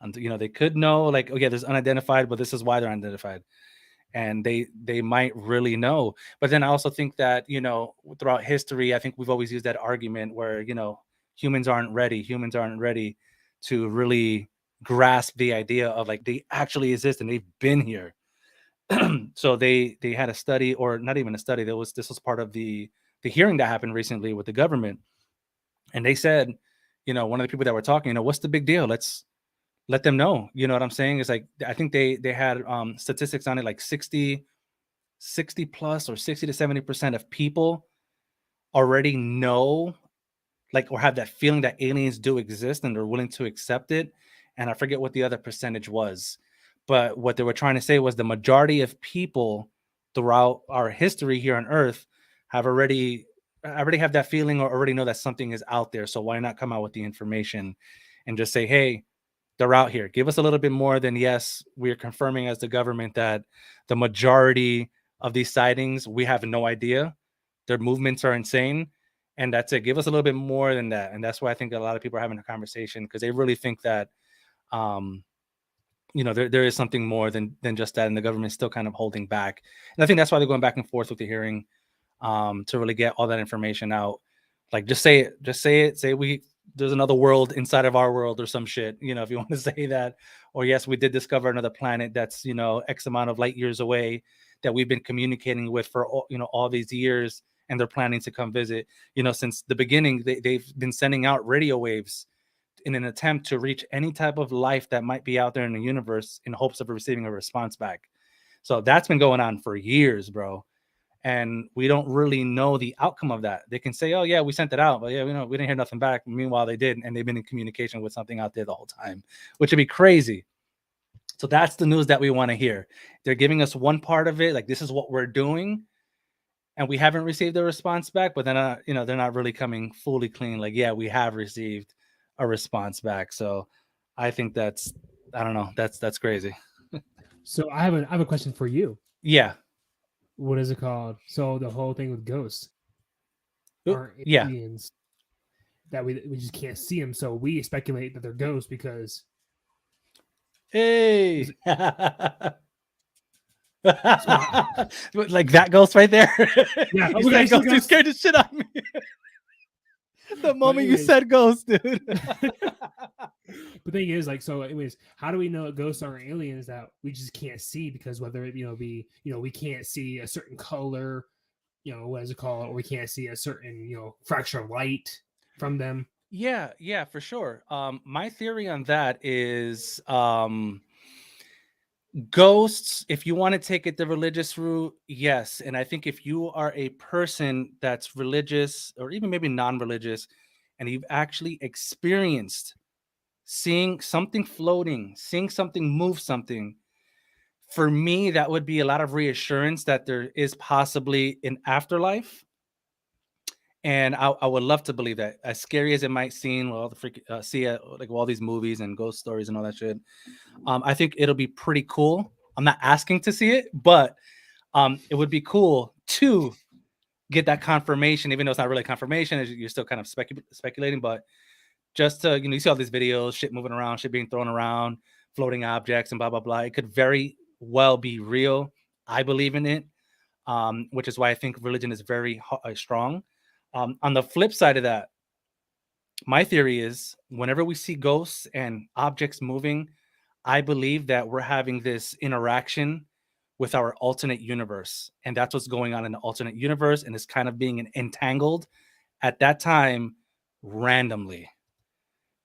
And they could know, like, oh yeah, there's unidentified, but this is why they're unidentified, and they might really know. But then I also think that throughout history, I think we've always used that argument where humans aren't ready to really grasp the idea of like they actually exist and they've been here. So they had a study, or not even a study, this was part of the hearing that happened recently with the government, and they said, one of the people that were talking, what's the big deal, let's let them know. You know what I'm saying? It's like, I think they had statistics on it, like 60 plus, or 60 to 70% of people already know, like, or have that feeling that aliens do exist and they're willing to accept it. And I forget what the other percentage was, but what they were trying to say was the majority of people throughout our history here on Earth have already have that feeling, or already know that something is out there. So why not come out with the information and just say, hey, they're out here. Give us a little bit more than, yes, we're confirming as the government that the majority of these sightings, we have no idea. Their movements are insane. And that's it. Give us a little bit more than that. And that's why I think a lot of people are having a conversation, because they really think that, there is something more than just that. And the government's still kind of holding back. And I think that's why they're going back and forth with the hearing, to really get all that information out. Like, just say it. Say there's another world inside of our world or some shit, if you want to say that. Or yes, we did discover another planet that's, X amount of light years away, that we've been communicating with for all these years, and they're planning to come visit. Since the beginning, they've been sending out radio waves in an attempt to reach any type of life that might be out there in the universe, in hopes of receiving a response back. So that's been going on for years, bro. And we don't really know the outcome of that. They can say, oh yeah, we sent it out, but yeah, we didn't hear nothing back. Meanwhile, they did, and they've been in communication with something out there the whole time, which would be crazy. So that's the news that we want to hear. They're giving us one part of it, like, this is what we're doing, and we haven't received a response back. But then they're not really coming fully clean, like, yeah, we have received a response back. So I think I don't know, that's crazy. so I have a question for you. Yeah. What is it called? So the whole thing with ghosts are Yeah. aliens that we just can't see them, so we speculate that they're ghosts because hey. Like that ghost right there. Yeah, You said ghost, you scared the shit out of me. The moment you said ghost, dude. The thing is, like, so anyways, how do we know ghosts are aliens that we just can't see? Because whether it be we can't see a certain color, what is it called, or we can't see a certain fraction of light from them. Yeah, for sure. My theory on that is, ghosts, if you want to take it the religious route, yes. And I think if you are a person that's religious, or even maybe non-religious, and you've actually experienced seeing something floating, seeing something move something, for me, that would be a lot of reassurance that there is possibly an afterlife. And I would love to believe that, as scary as it might seem, with all the like all these movies and ghost stories and all that shit. I think it'll be pretty cool. I'm not asking to see it, but it would be cool to get that confirmation, even though it's not really confirmation, you're still kind of speculating, but just to, you see all these videos, shit moving around, shit being thrown around, floating objects and blah, blah, blah. It could very well be real. I believe in it, which is why I think religion is very strong. On the flip side of that, my theory is whenever we see ghosts and objects moving, I believe that we're having this interaction with our alternate universe. And that's what's going on in the alternate universe. And it's kind of being entangled at that time randomly.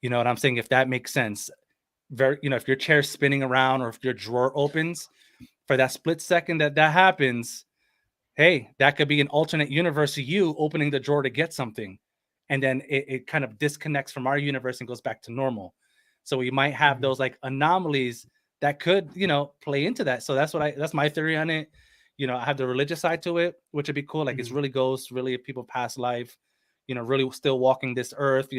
You know what I'm saying? If that makes sense. If your chair's spinning around or if your drawer opens, for that split second that happens, hey, that could be an alternate universe of you opening the drawer to get something. And then it kind of disconnects from our universe and goes back to normal. So we might have those like anomalies that could, play into that. So that's my theory on it. I have the religious side to it, which would be cool. Like it's really ghosts, really people past life, really still walking this earth,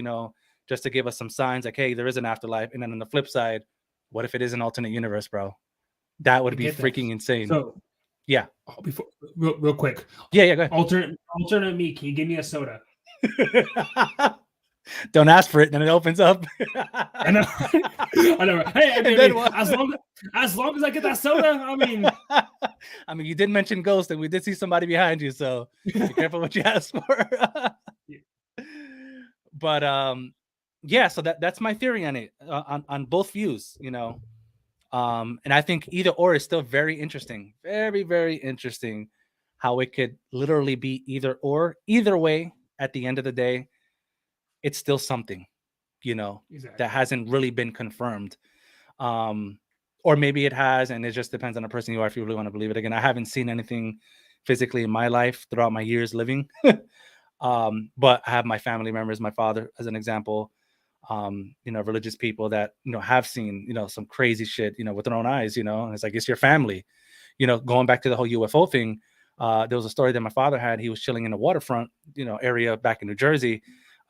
just to give us some signs like, hey, there is an afterlife. And then on the flip side, what if it is an alternate universe, bro? That would be freaking insane. So yeah. Before real quick. Yeah, go ahead. Alternate me. Can you give me a soda? Don't ask for it, then it opens up. I know. Hey, as long as I get that soda, I mean, you did mention ghosts, and we did see somebody behind you, so be careful what you ask for. But yeah, so that's my theory on it, on both views, and I think either or is still very interesting, very, very interesting, how it could literally be either or. Either way, at the end of the day, it's still something, exactly, that hasn't really been confirmed. Or maybe it has, and it just depends on the person you are if you really want to believe it. Again, I haven't seen anything physically in my life throughout my years living. But I have my family members, my father as an example, religious people that, have seen, some crazy shit, with their own eyes, and it's like, it's your family, going back to the whole UFO thing. There was a story that my father had. He was chilling in the waterfront, area back in New Jersey,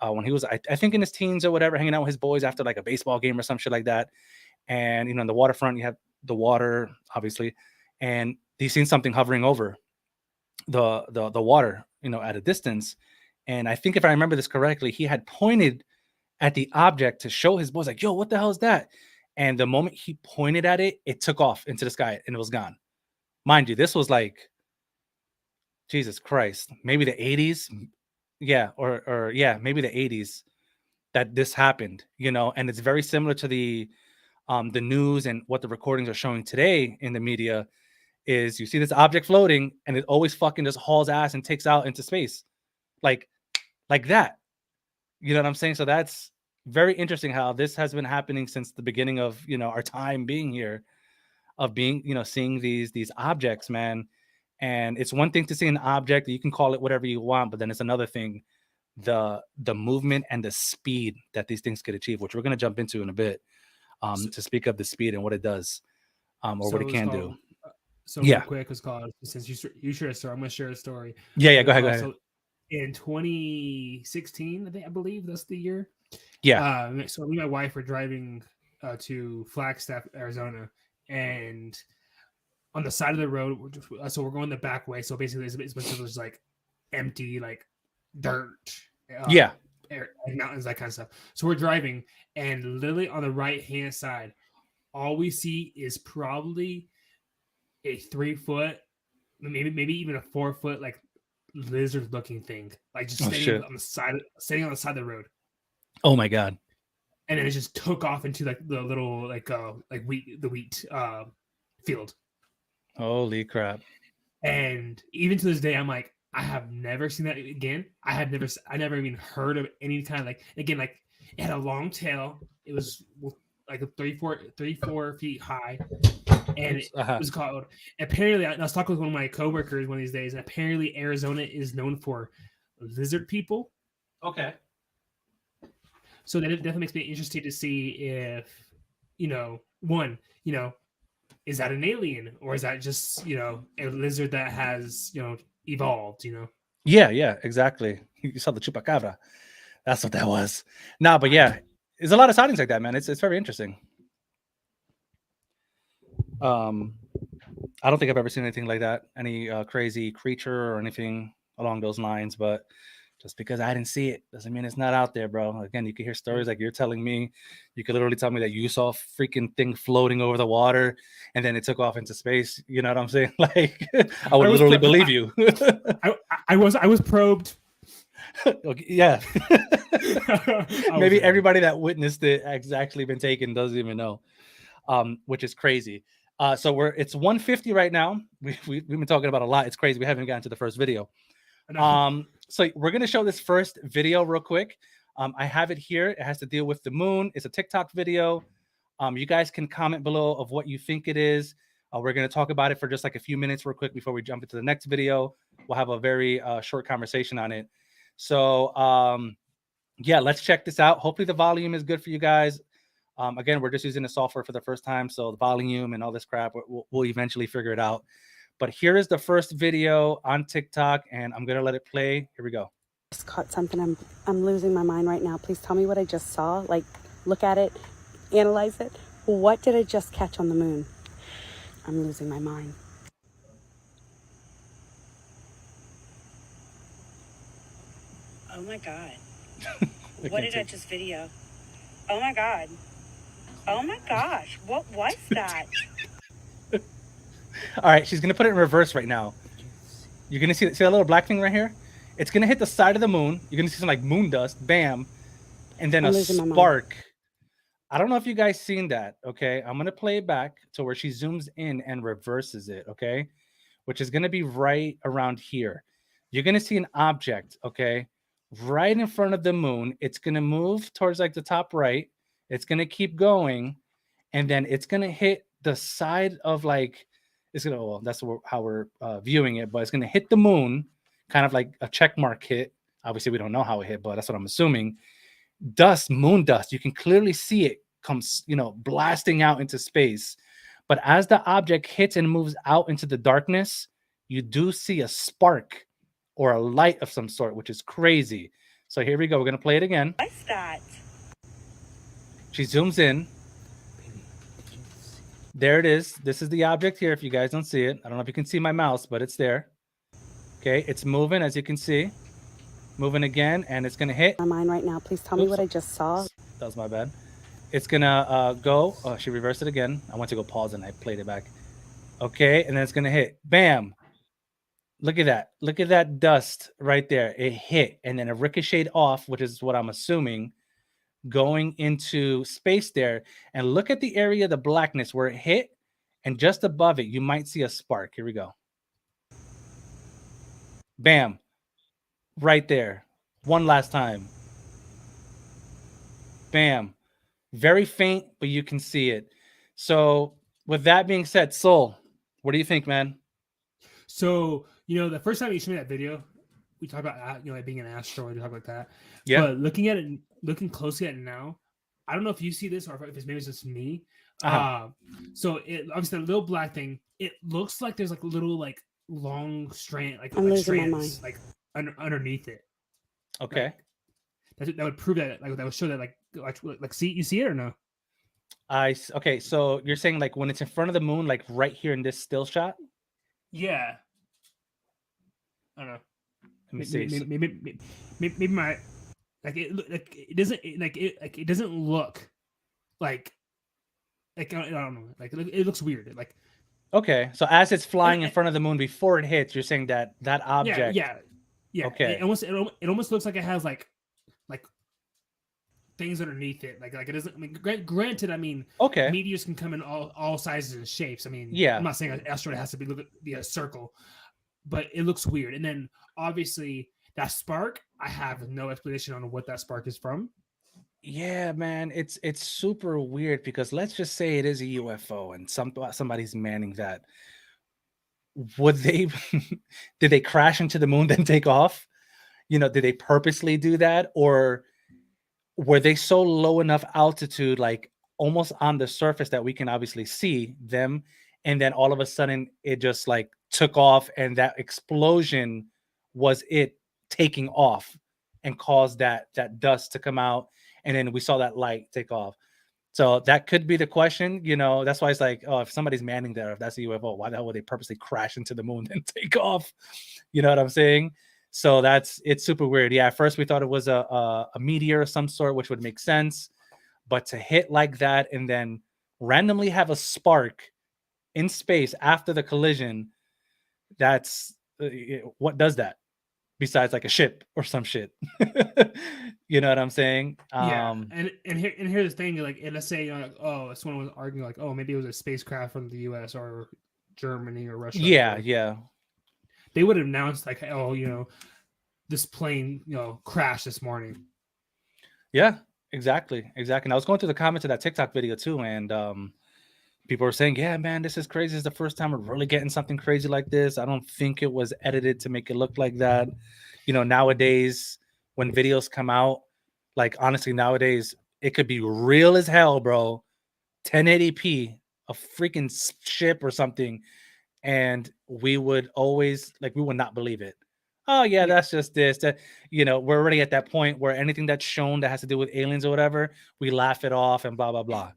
when he was, I think in his teens or whatever, hanging out with his boys after like a baseball game or some shit like that. And, in the waterfront, you have the water, obviously, and he's seen something hovering over the water, at a distance. And I think if I remember this correctly, he had pointed at the object to show his boys, like, yo, what the hell is that? And the moment he pointed at it, it took off into the sky and it was gone. Mind you, this was like, Jesus Christ, maybe the 80s. Yeah. Or yeah, maybe the 80s that this happened, and it's very similar to the news and what the recordings are showing today in the media. Is you see this object floating and it always fucking just hauls ass and takes out into space. Like that. You know what I'm saying? So that's very interesting how this has been happening since the beginning of, our time being here, of being, seeing these objects, man. And it's one thing to see an object, you can call it whatever you want, but then it's another thing, the movement and the speed that these things could achieve, which we're going to jump into in a bit, to speak of the speed and what it does, or what it can do. So real quick, it's called, since you share a story, I'm going to share a story. Yeah, go ahead. So in 2016, I believe that's the year. Yeah. So me and my wife were driving to Flagstaff, Arizona, and on the side of the road, we're going the back way. So basically, it's just like empty, like dirt. Mountains, that kind of stuff. So we're driving, and literally on the right hand side, all we see is probably a 3 foot, maybe even a 4 foot, like lizard looking thing, like just sitting on the side of the road. Oh my God. And then it just took off into like the little wheat field. Holy crap. And even to this day, I'm like, I have never seen that again. I never even heard of any kind of, like, again, like it had a long tail. It was like 34 feet high. And it was called, apparently, I was talking with one of my coworkers one of these days, and apparently Arizona is known for lizard people. Okay. So that definitely makes me interested to see if, is that an alien, or is that just, a lizard that has, evolved, Yeah, exactly. You saw the chupacabra. That's what that was. Nah, but yeah, there's a lot of sightings like that, man. It's very interesting. I don't think I've ever seen anything like that. Any crazy creature or anything along those lines. But just because I didn't see it doesn't mean it's not out there, bro. Again, you can hear stories like you're telling me. You could literally tell me that you saw a freaking thing floating over the water and then it took off into space. You know what I'm saying? Like, I would literally believe you. I was probed. Okay, yeah. Maybe there. everybody that witnessed it has actually been taken doesn't even know, which is crazy. So it's 150 right now. We've been talking about a lot. It's crazy. We haven't gotten to the first video. So we're going to show this first video real quick. I have it here. It has to deal with the moon. It's a TikTok video. You guys can comment below of what you think it is. We're going to talk about it for just like a few minutes real quick before we jump into the next video. We'll have a very short conversation on it. So yeah, let's check this out. Hopefully the volume is good for you guys. Again, we're just using the software for the first time, so the volume and all this crap, we'll eventually figure it out. But here is the first video on TikTok, and I'm gonna let it play. Here we go. Just caught something. I'm losing my mind right now. Please tell me what I just saw. Like, look at it, analyze it. What did I just catch on the moon? I'm losing my mind. Oh my God. What did I just video? Oh my God. Oh my gosh. What was that? All right, she's gonna put it in reverse right now. You're gonna see that little black thing right here? It's gonna hit the side of the moon. You're gonna see some like moon dust, bam, and then a spark. I don't know if you guys seen that. Okay, I'm gonna play it back to where she zooms in and reverses it. Okay, which is gonna be right around here. You're gonna see an object. Okay, right in front of the moon. It's gonna move towards like the top right. It's gonna keep going, and then it's gonna hit the side of like. It's gonna, well, that's how we're viewing it, but it's gonna hit the moon, kind of like a check mark hit. Obviously, we don't know how it hit, but that's what I'm assuming. Dust, moon dust. You can clearly see it comes, blasting out into space. But as the object hits and moves out into the darkness, you do see a spark or a light of some sort, which is crazy. So here we go. We're gonna play it again. What's that? She zooms in. There it is. This is the object here. If you guys don't see it, I don't know if you can see my mouse, but it's there. Okay, it's moving, as you can see. Moving again, and it's gonna hit. My mind right now. Please tell me what I just saw. That was my bad. It's gonna go. Oh, she reversed it again. I went to go pause and I played it back. Okay, and then it's gonna hit. Bam. Look at that. Look at that dust right there. It hit, and then it ricocheted off, which is what I'm assuming, going into space there. And look at the area of the blackness where it hit, and just above it you might see a spark. Here we go. Bam, right there. One last time. Bam. Very faint, but you can see it. So with that being said, Soul, what do you think, man? So the first time you showed me that video, we talked about like being an asteroid and talk like that. Yeah. But looking closely at it now, I don't know if you see this or if it's maybe it's just me. So it obviously the little black thing. It looks like there's like a little like long strand, like strands, like underneath it. Okay. That would prove that. Like that would show that. Like see, you see it or no? Okay. So you're saying like when it's in front of the moon, like right here in this still shot? Yeah. I don't know. Let me see. Maybe my it doesn't look like I don't know, like it looks weird, like. Okay, so as it's flying in front of the moon before it hits, you're saying that object. Yeah. Okay. It almost looks like it has like things underneath it, like it doesn't. I mean, granted, I mean, okay, meteors can come in all sizes and shapes. I mean, yeah, I'm not saying an asteroid has to be a circle, but it looks weird. And then obviously that spark, I have no explanation on what that spark is from. Yeah, man, it's super weird because let's just say it is a UFO and somebody's manning that. Would they did they crash into the moon then take off? Did they purposely do that, or were they so low enough altitude, like almost on the surface that we can obviously see them, and then all of a sudden it just like took off, and that explosion was it taking off and caused that dust to come out, and then we saw that light take off. So that could be the question, that's why it's like, oh, if somebody's manning there, if that's a UFO, why the hell would they purposely crash into the moon and take off? You know what I'm saying? So it's super weird. Yeah, at first we thought it was a meteor of some sort, which would make sense, but to hit like that and then randomly have a spark in space after the collision, that's what does that besides like a ship or some shit. You know what I'm saying? Yeah, and here's the thing, like, and let's say, you know, like, oh, someone was arguing like, oh, maybe it was a spacecraft from the U.S. or Germany or Russia. Yeah, or, yeah, they would have announced like, oh, you know, this plane, you know, crashed this morning. yeah, exactly. And I was going through the comments of that TikTok video too, and people were saying, yeah, man, this is crazy. It's the first time we're really getting something crazy like this. I don't think it was edited to make it look like that. You know, nowadays when videos come out, like honestly, nowadays it could be real as hell, bro. 1080p, a freaking ship or something, and we would always we would not believe it. Oh yeah, that's just this. That, you know, we're already at that point where anything that's shown that has to do with aliens or whatever, we laugh it off and blah blah blah.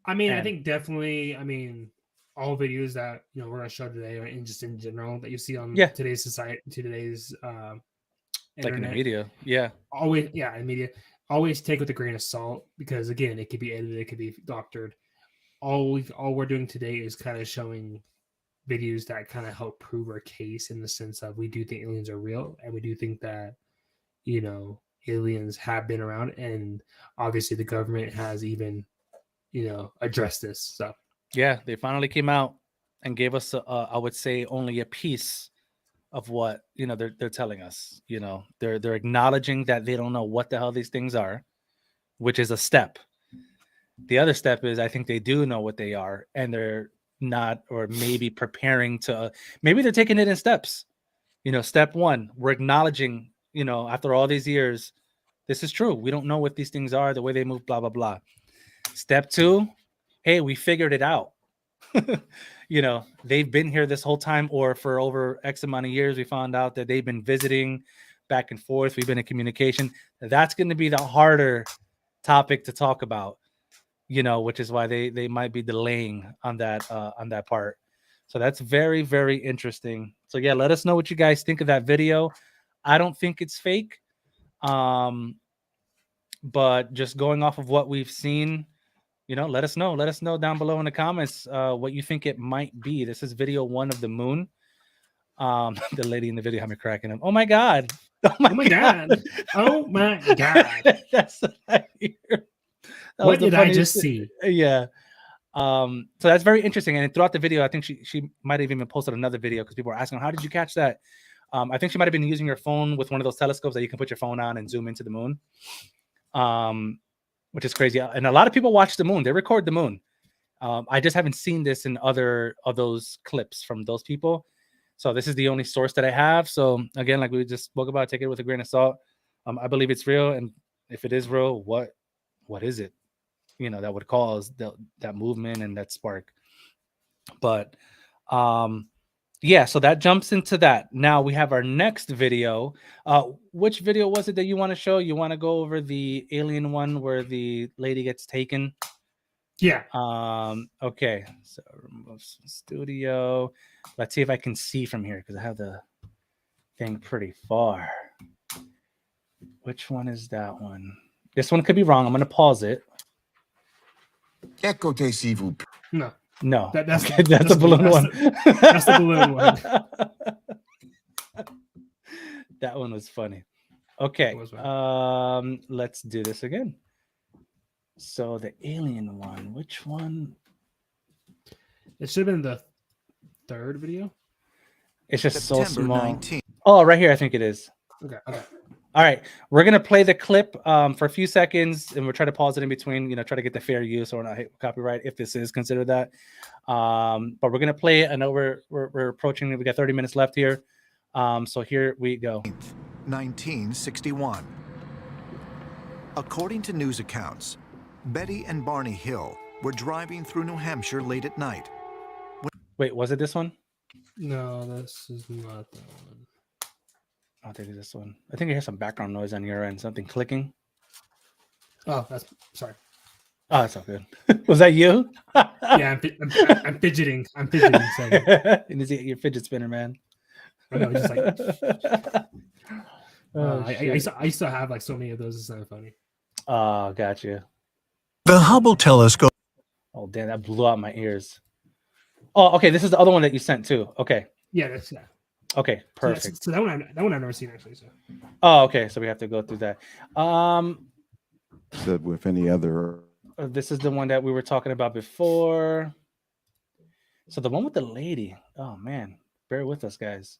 I mean, I And- think definitely. I mean, all videos that, you know, we're gonna show today, and just in general that you see on Yeah. today's society, today's like in internet, the media, yeah, always, yeah, in media, always take with a grain of salt, because again, it could be edited, it could be doctored. All we're doing today is kind of showing videos that kind of help prove our case, in the sense of we do think aliens are real, and we do think that, you know, aliens have been around, and obviously the government has even, you know, addressed this. So yeah, they finally came out and gave us I would say only a piece of what, you know, they're telling us. You know, they're acknowledging that they don't know what the hell these things are, which is a step. The other step is I think they do know what they are, and they're not, or maybe preparing to, maybe they're taking it in steps. You know, step one, we're acknowledging, you know, after all these years, this is true. We don't know what these things are, the way they move, blah, blah, blah. Step two, hey, we figured it out. You know, they've been here this whole time, or for over X amount of years, we found out that they've been visiting back and forth. We've been in communication. That's going to be the harder topic to talk about, you know, which is why they might be delaying on that part. So that's very, very interesting. So yeah, let us know what you guys think of that video. I don't think it's fake. But just going off of what we've seen, you know, let us know down below in the comments what you think it might be. This is video 1 of the moon. The lady in the video had me cracking up. Oh my god. oh my god. Oh my god. That's what I hear. That was What the did I funniest just thing. see? Yeah. So that's very interesting. And throughout the video, I think she might have even posted another video, because people were asking, how did you catch that? I think she might have been using her phone with one of those telescopes that you can put your phone on and zoom into the moon. Which is crazy. And a lot of people watch the moon. They record the moon. I just haven't seen this in other of those clips from those people. So this is the only source that I have. So again, like we just spoke about, take it with a grain of salt. I believe it's real. And if it is real, what is it? You know, that would cause that movement and that spark. But yeah, so that jumps into that. Now we have our next video. Which video was it that you want to show? You want to go over the alien one where the lady gets taken? Yeah. Okay, so remove studio. Let's see if I can see from here, because I have the thing pretty far. Which one is that one? This one could be wrong. I'm going to pause it. Écoutez, s'il vous plaît. No. No, That's that's the balloon that's one. that's the balloon one. That one was funny. Okay, It was funny. let's do this again. So the alien one, which one? It should have been the third video. It's just so September small. 19th. Oh, right here, I think it is. Okay. All right, we're gonna play the clip for a few seconds, and we'll try to pause it in between. You know, try to get the fair use or not hit copyright if this is considered that. But we're gonna play it. I know we're approaching. We got 30 minutes left here. So here we go. 1961. According to news accounts, Betty and Barney Hill were driving through New Hampshire late at night. Wait, was it this one? No, this is not that one. I think it's this one. I think I hear some background noise on your end. Something clicking. Oh, that's sorry. Oh, that's all good. Was that you? Yeah, I'm fidgeting. I'm fidgeting. So. You need to get your fidget spinner, man. I know, just like Oh, I still have like so many of those. It's not funny. oh, gotcha. The Hubble telescope. Oh, damn, that blew out my ears. Oh, okay. This is the other one that you sent too. Okay. Yeah, that's yeah. Okay. Perfect. So that one I've never seen actually. So Oh, okay. So we have to go through that. Said with any other. This is the one that we were talking about before. So the one with the lady. Oh man, bear with us, guys.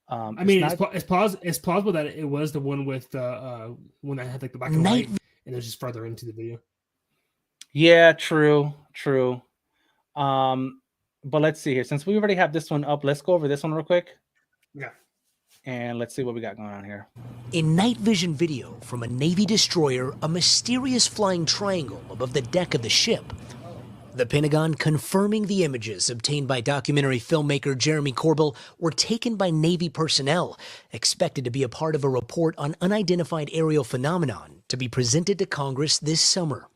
I mean, it's plausible that it was the one with the one that had like the black and white, and it was just further into the video. Yeah, true. But let's see here. Since we already have this one up, let's go over this one real quick. Yeah. And let's see what we got going on here. In night vision video from a Navy destroyer, a mysterious flying triangle above the deck of the ship. The Pentagon confirming the images obtained by documentary filmmaker Jeremy Corbell were taken by Navy personnel, expected to be a part of a report on unidentified aerial phenomenon to be presented to Congress this summer.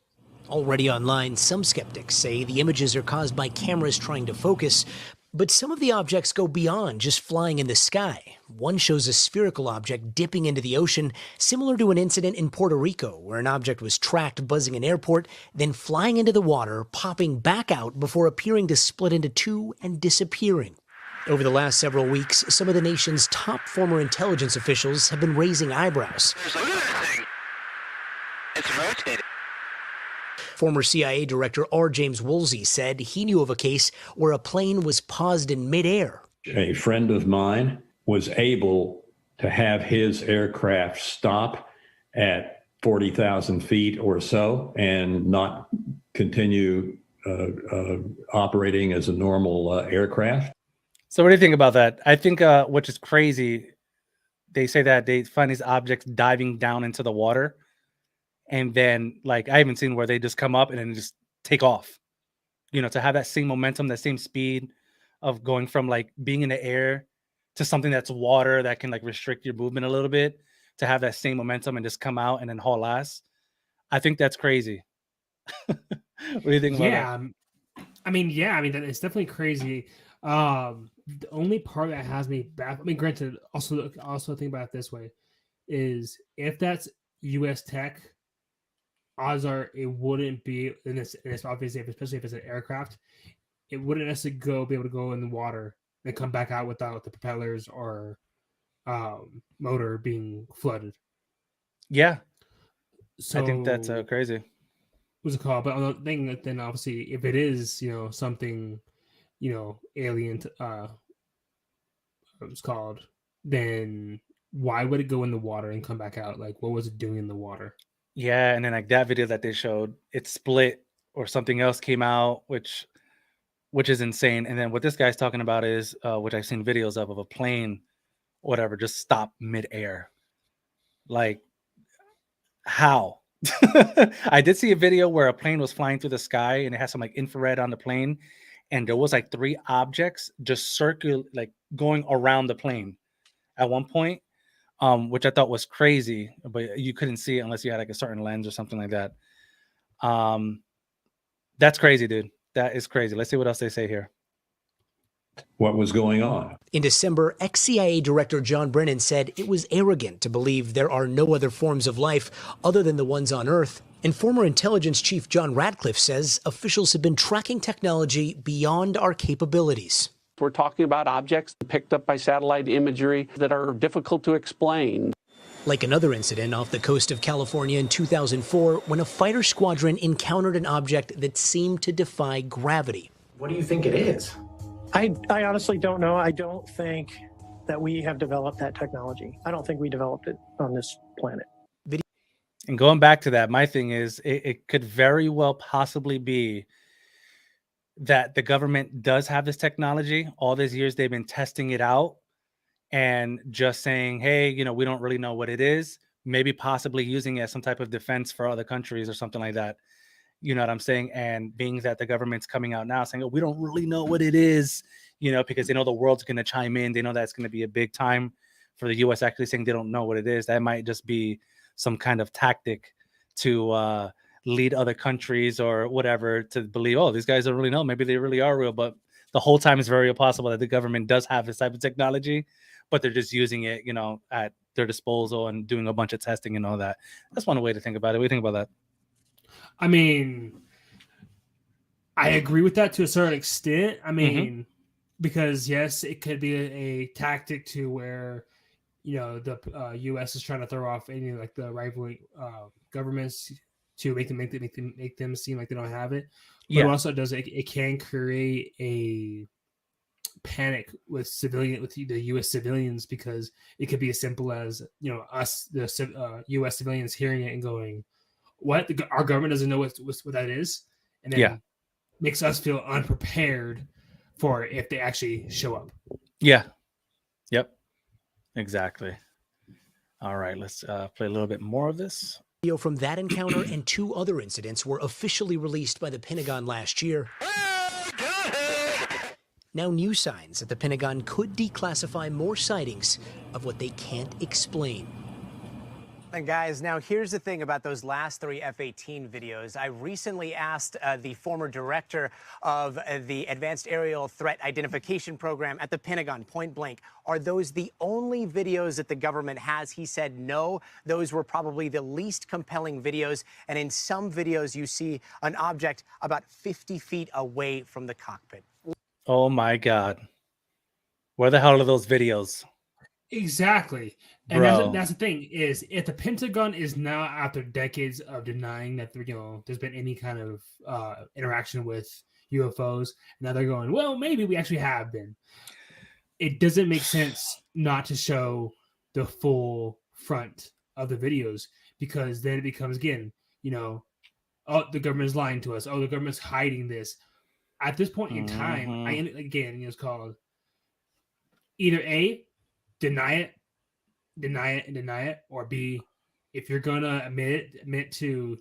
Already online, some skeptics say the images are caused by cameras trying to focus, but some of the objects go beyond just flying in the sky. One shows a spherical object dipping into the ocean, similar to an incident in Puerto Rico where an object was tracked buzzing an airport, then flying into the water, popping back out before appearing to split into two and disappearing. Over the last several weeks, some of the nation's top former intelligence officials have been raising eyebrows. Look at that thing. It's rotating. Former CIA Director R. James Woolsey said he knew of a case where a plane was paused in midair. A friend of mine was able to have his aircraft stop at 40,000 feet or so and not continue operating as a normal aircraft. So what do you think about that? I think which is crazy. They say that they find these objects diving down into the water. And then, like, I haven't seen where they just come up and then just take off. You know, to have that same momentum, that same speed of going from like being in the air to something that's water that can like restrict your movement a little bit, to have that same momentum and just come out and then haul ass. I think that's crazy. What do you think about that? I mean, it's definitely crazy. The only part that has me back, I mean, granted, also think about it this way, is if that's U.S. tech, odds are it wouldn't be in this obviously, especially if it's an aircraft, it wouldn't necessarily be able to go in the water and come back out without the propellers or motor being flooded. Yeah. So I think that's crazy. What's it called? But on the thing that then obviously if it is, something, alien it's called, then why would it go in the water and come back out? Like, what was it doing in the water? Yeah, and then like that video that they showed, it split or something else came out, which is insane. And then what this guy's talking about is, which I've seen videos of a plane, whatever, just stop midair. Like, how? I did see a video where a plane was flying through the sky and it had some like infrared on the plane, and there was like 3 objects just like going around the plane at one point. Which I thought was crazy, but you couldn't see it unless you had like a certain lens or something like that. That's crazy, dude. That is crazy. Let's see what else they say here. What was going on? In December, ex-CIA Director John Brennan said it was arrogant to believe there are no other forms of life other than the ones on Earth. And former intelligence chief John Ratcliffe says officials have been tracking technology beyond our capabilities. We're talking about objects picked up by satellite imagery that are difficult to explain. Like another incident off the coast of California in 2004 when a fighter squadron encountered an object that seemed to defy gravity. What do you think it is? I honestly don't know. I don't think that we have developed that technology. I don't think we developed it on this planet. And going back to that, my thing is it could very well possibly be that the government does have this technology. All these years they've been testing it out and just saying, hey, we don't really know what it is. Maybe possibly using it as some type of defense for other countries or something like that. You know what I'm saying? And being that the government's coming out now saying, oh, we don't really know what it is, because they know the world's going to chime in. They know that's going to be a big time for the U.S. actually saying they don't know what it is. That might just be some kind of tactic to lead other countries or whatever to believe, oh, these guys don't really know. Maybe they really are real, but the whole time it's very possible that the government does have this type of technology, but they're just using it, at their disposal and doing a bunch of testing and all that. That's one way to think about it. What do you think about that? I mean, I agree with that to a certain extent. I mean, because yes, it could be a tactic to where, the U.S. is trying to throw off any like the rivaling governments to make them seem like they don't have it. But also it can create a panic with the U.S. civilians, because it could be as simple as us, the U.S. civilians, hearing it and going, "What? Our government doesn't know what that is," and then makes us feel unprepared for if they actually show up. Yeah. Yep. Exactly. All right, let's play a little bit more of this. Video from that encounter and 2 other incidents were officially released by the Pentagon last year. Now new signs that the Pentagon could declassify more sightings of what they can't explain. And guys, now here's the thing about those last 3 F-18 videos. I recently asked the former director of the Advanced Aerial Threat Identification Program at the Pentagon, point blank, are those the only videos that the government has? He said no, those were probably the least compelling videos. And in some videos, you see an object about 50 feet away from the cockpit. Oh my God. Where the hell are those videos? Exactly. And that's the thing, is if the Pentagon is now, after decades of denying that there's been any kind of interaction with UFOs, now they're going, well, maybe we actually have been. It doesn't make sense not to show the full front of the videos, because then it becomes, again, oh, the government is lying to us. Oh, the government's hiding this. At this point in time, it's called either A, deny it, or B, if you're gonna admit to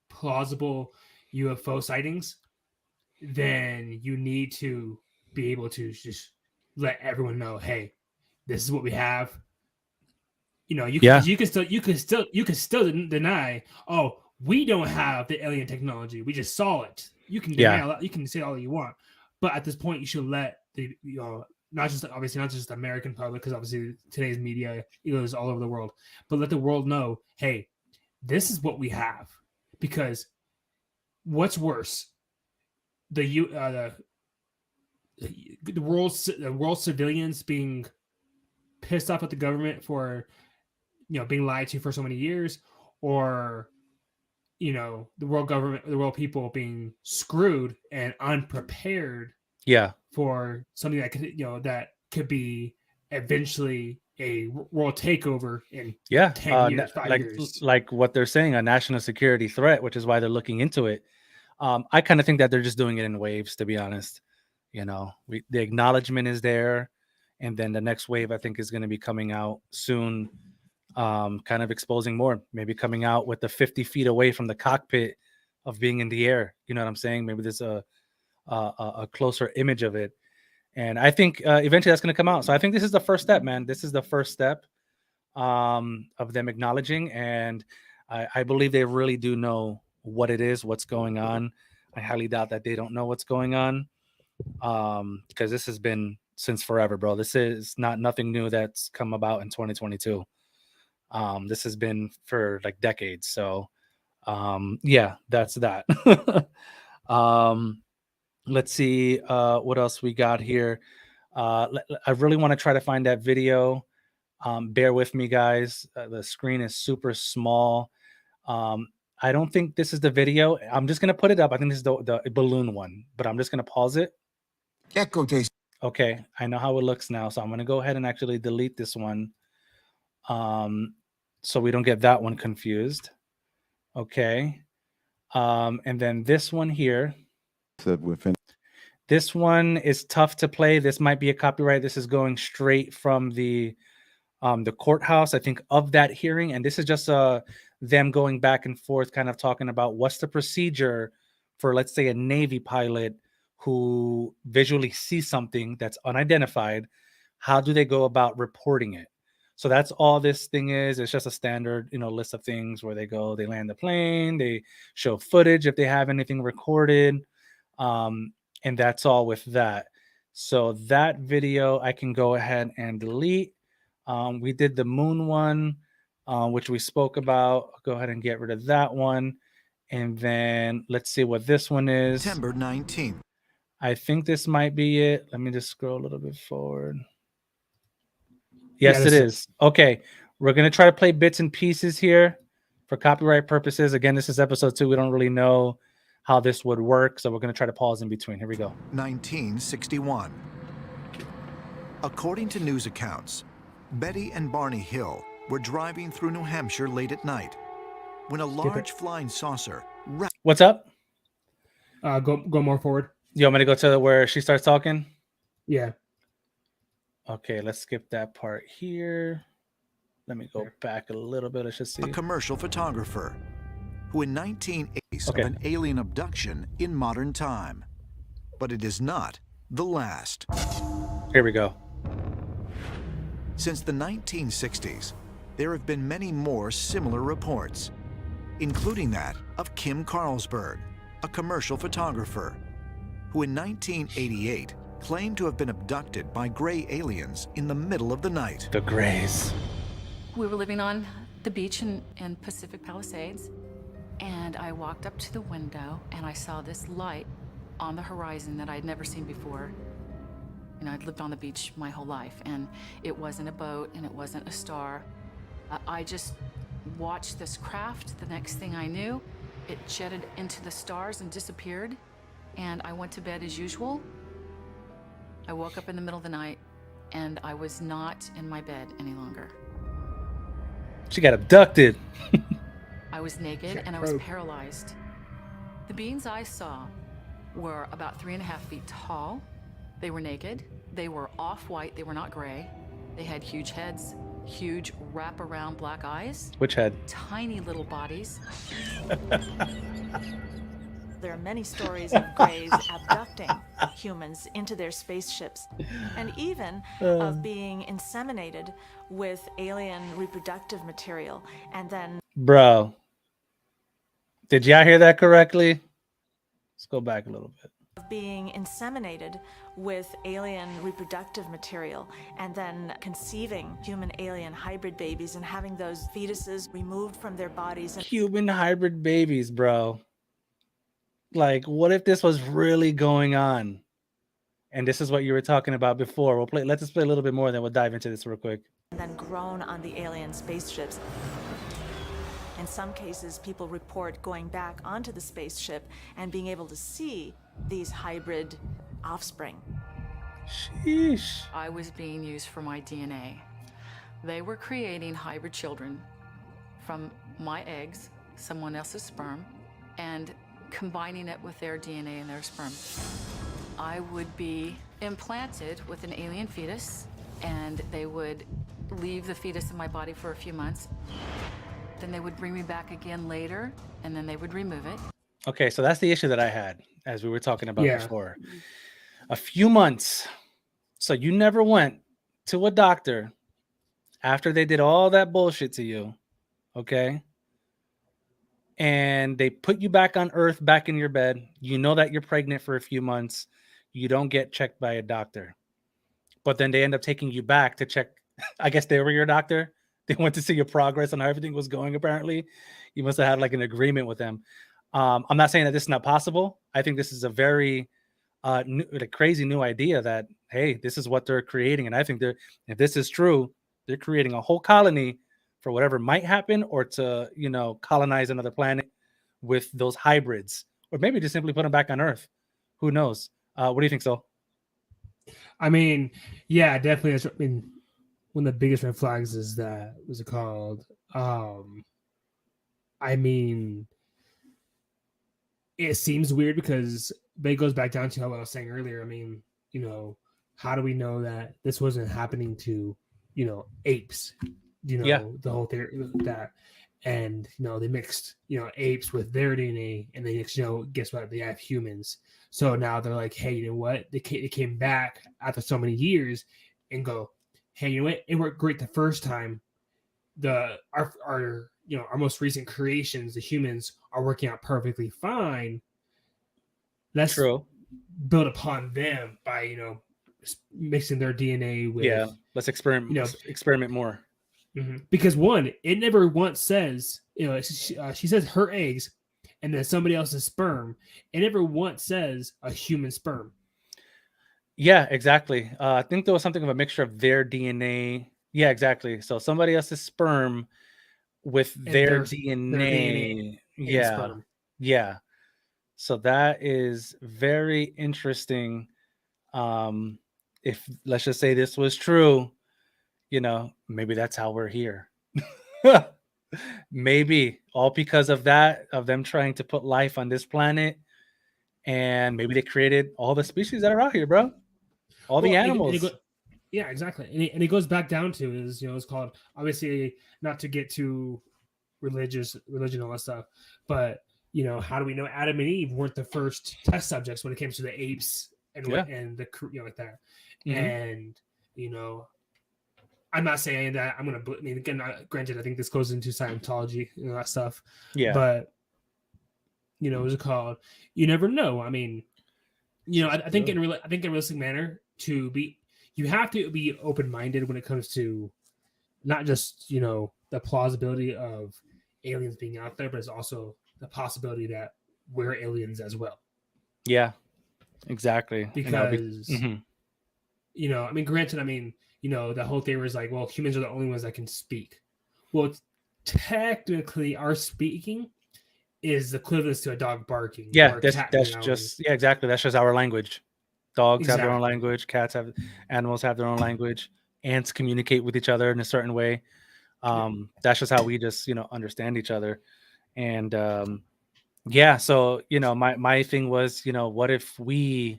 plausible UFO sightings, then you need to be able to just let everyone know, hey, this is what we have. You can still deny, oh, we don't have the alien technology, we just saw it. You can deny you can say all you want, but at this point you should let the not just the American public, because obviously today's media is all over the world, but let the world know, hey, this is what we have. Because what's worse, the world civilians being pissed off at the government for being lied to for so many years, or the world people being screwed and unprepared for something that could that could be eventually a world takeover in 10 years, 5 years. Like what they're saying, a national security threat, which is why they're looking into it. I kind of think that they're just doing it in waves, to be honest. The acknowledgement is there, and then the next wave I think is going to be coming out soon, kind of exposing more, maybe coming out with the 50 feet away from the cockpit of being in the air. You know what I'm saying? Maybe there's a closer image of it, and I think eventually that's going to come out. So I think this is the first step, man. This is the first step of them acknowledging, and I believe they really do know what it is, what's going on. I highly doubt that they don't know what's going on, because this has been since forever, bro. This is nothing new that's come about in 2022. This has been for like decades. So that's that. Let's see what else we got here. I really want to try to find that video. Bear with me, guys. The screen is super small. I don't think this is the video. I'm just gonna put it up. I think this is the balloon one, but I'm just gonna pause it. Echo, Jason. Okay, I know how it looks now, so I'm gonna go ahead and actually delete this one, so we don't get that one confused. Okay, and then this one here. This one is tough to play. This might be a copyright. This is going straight from the courthouse, I think, of that hearing, and this is just them going back and forth, kind of talking about what's the procedure for, let's say, a Navy pilot who visually sees something that's unidentified. How do they go about reporting it? So that's all this thing is. It's just a standard, list of things where they go, they land the plane, they show footage if they have anything recorded, and that's all with that. So that video I can go ahead and delete. We did the moon one, which we spoke about. I'll go ahead and get rid of that one. And then let's see what this one is. September 19th. I think this might be it. Let me just scroll a little bit forward. Yes, Yeah, it this is. Okay. We're going to try to play bits and pieces here for copyright purposes. Again, this is episode 2. We don't really know how this would work, so we're going to try to pause in between. Here we go. 1961. According to news accounts, Betty and Barney Hill were driving through New Hampshire late at night when a large flying saucer. What's up? Go more forward. You want me to go to where she starts talking? Yeah. Okay, let's skip that part here. Let me go back a little bit. Let's just see. A commercial photographer who in 1980s Okay. of an alien abduction in modern time. But it is not the last. Here we go. Since the 1960s, there have been many more similar reports, including that of Kim Carlsberg, a commercial photographer, who in 1988 claimed to have been abducted by gray aliens in the middle of the night. The Greys. We were living on the beach in Pacific Palisades, and I walked up to the window and I saw this light on the horizon that I'd never seen before. You know, I'd lived on the beach my whole life, and it wasn't a boat and it wasn't a star. I just watched this craft. The next thing I knew, it jetted into the stars and disappeared, and I went to bed as usual. I woke up in the middle of the night and I was not in my bed any longer. She got abducted. I was naked and I was paralyzed. The beings I saw were about 3.5 feet tall. They were naked. They were off-white. They were not gray. They had huge heads, huge wrap-around black eyes. Which head? Tiny little bodies. There are many stories of Greys abducting humans into their spaceships, and even of being inseminated with alien reproductive material, and then... Bro, did y'all hear that correctly? Let's go back a little bit. being inseminated with alien reproductive material, and then conceiving human-alien hybrid babies and having those fetuses removed from their bodies. And Human hybrid babies, bro. Like, what if this was really going on? And this is what you were talking about before. Let's just play a little bit more, then we'll dive into this real quick. And then grown on the alien spaceships. In some cases, people report going back onto the spaceship and being able to see these hybrid offspring. Sheesh. I was being used for my DNA. They were creating hybrid children from my eggs, someone else's sperm, and combining it with their DNA and their sperm. I would be implanted with an alien fetus, and they would leave the fetus in my body for a few months. Then they would bring me back again later, and then they would remove it. Okay, so that's the issue that I had, as we were talking about before. A few months. So you never went to a doctor after they did all that bullshit to you, okay? And they put you back on Earth, back in your bed. You know that you're pregnant for a few months. You don't get checked by a doctor. But then they end up taking you back to check. I guess they were your doctor. They went to see your progress on how everything was going, apparently. You must have had like an agreement with them. I'm not saying that this is not possible. I think this is a very crazy new idea that, hey, this is what they're creating. And I think if this is true, they're creating a whole colony for whatever might happen, or to, colonize another planet with those hybrids, or maybe just simply put them back on Earth. Who knows? What do you think, Sol? I mean, yeah, definitely. I mean, one of the biggest red flags is that, what's it called? I mean, it seems weird because it goes back down to what I was saying earlier. I mean, how do we know that this wasn't happening to, apes? The whole theory that, and they mixed apes with their DNA, and then guess what, they have humans. So now they're like, hey, you know what, they came back after so many years and go, hey, you know what, it worked great the first time. Our most recent creations, the humans, are working out perfectly fine. Let's build upon them by mixing their DNA with Yeah, let's experiment. Experiment more. Because one, it never once says, she says her eggs, and then somebody else's sperm. It never once says a human sperm. Yeah, exactly. I think there was something of a mixture of their DNA. Yeah, exactly. So somebody else's sperm with their DNA. Yeah. Sperm. Yeah. So that is very interesting. If let's just say this was true, maybe that's how we're here. Maybe all because of that, of them trying to put life on this planet. And maybe they created all the species that are out here, bro. All the animals. Yeah, exactly. And it goes back down to is, it's called, obviously, not to get too religion, all that stuff, but how do we know Adam and Eve weren't the first test subjects when it came to the apes and and the like that? And I'm not saying that I'm gonna. I mean, again, granted, I think this goes into Scientology and that stuff. Yeah, but what's it called? You never know. I mean, I think in a realistic manner, you have to be open-minded when it comes to not just the plausibility of aliens being out there, but it's also the possibility that we're aliens as well. Yeah, exactly. Because I mean, granted, the whole theory is like, well, humans are the only ones that can speak. Well, technically, our speaking is equivalent to a dog barking. Yeah, that's just exactly. That's just our language. Dogs have their own language. Animals have their own language. Ants communicate with each other in a certain way. That's just how we just understand each other. And so my thing was, what if we,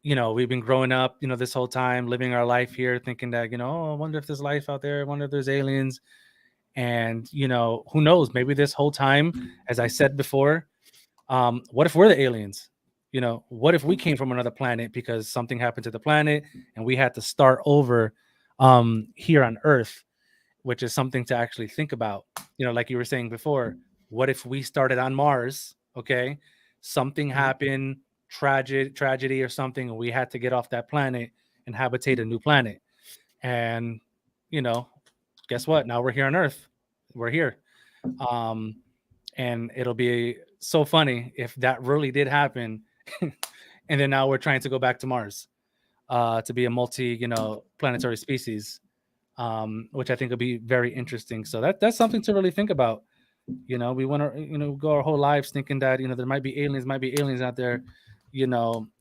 we've been growing up, this whole time, living our life here, thinking that, I wonder if there's life out there. I wonder if there's aliens. And, who knows? Maybe this whole time, as I said before, what if we're the aliens? What if we came from another planet because something happened to the planet and we had to start over here on Earth, which is something to actually think about. Like you were saying before, what if we started on Mars? Okay, something happened, tragedy or something, and we had to get off that planet and habitate a new planet. And guess what? Now we're here on Earth. We're here. And it'll be so funny if that really did happen. And then now we're trying to go back to Mars to be a planetary species, which I think will be very interesting. So that's something to really think about. We want to go our whole lives thinking that there might be aliens out there,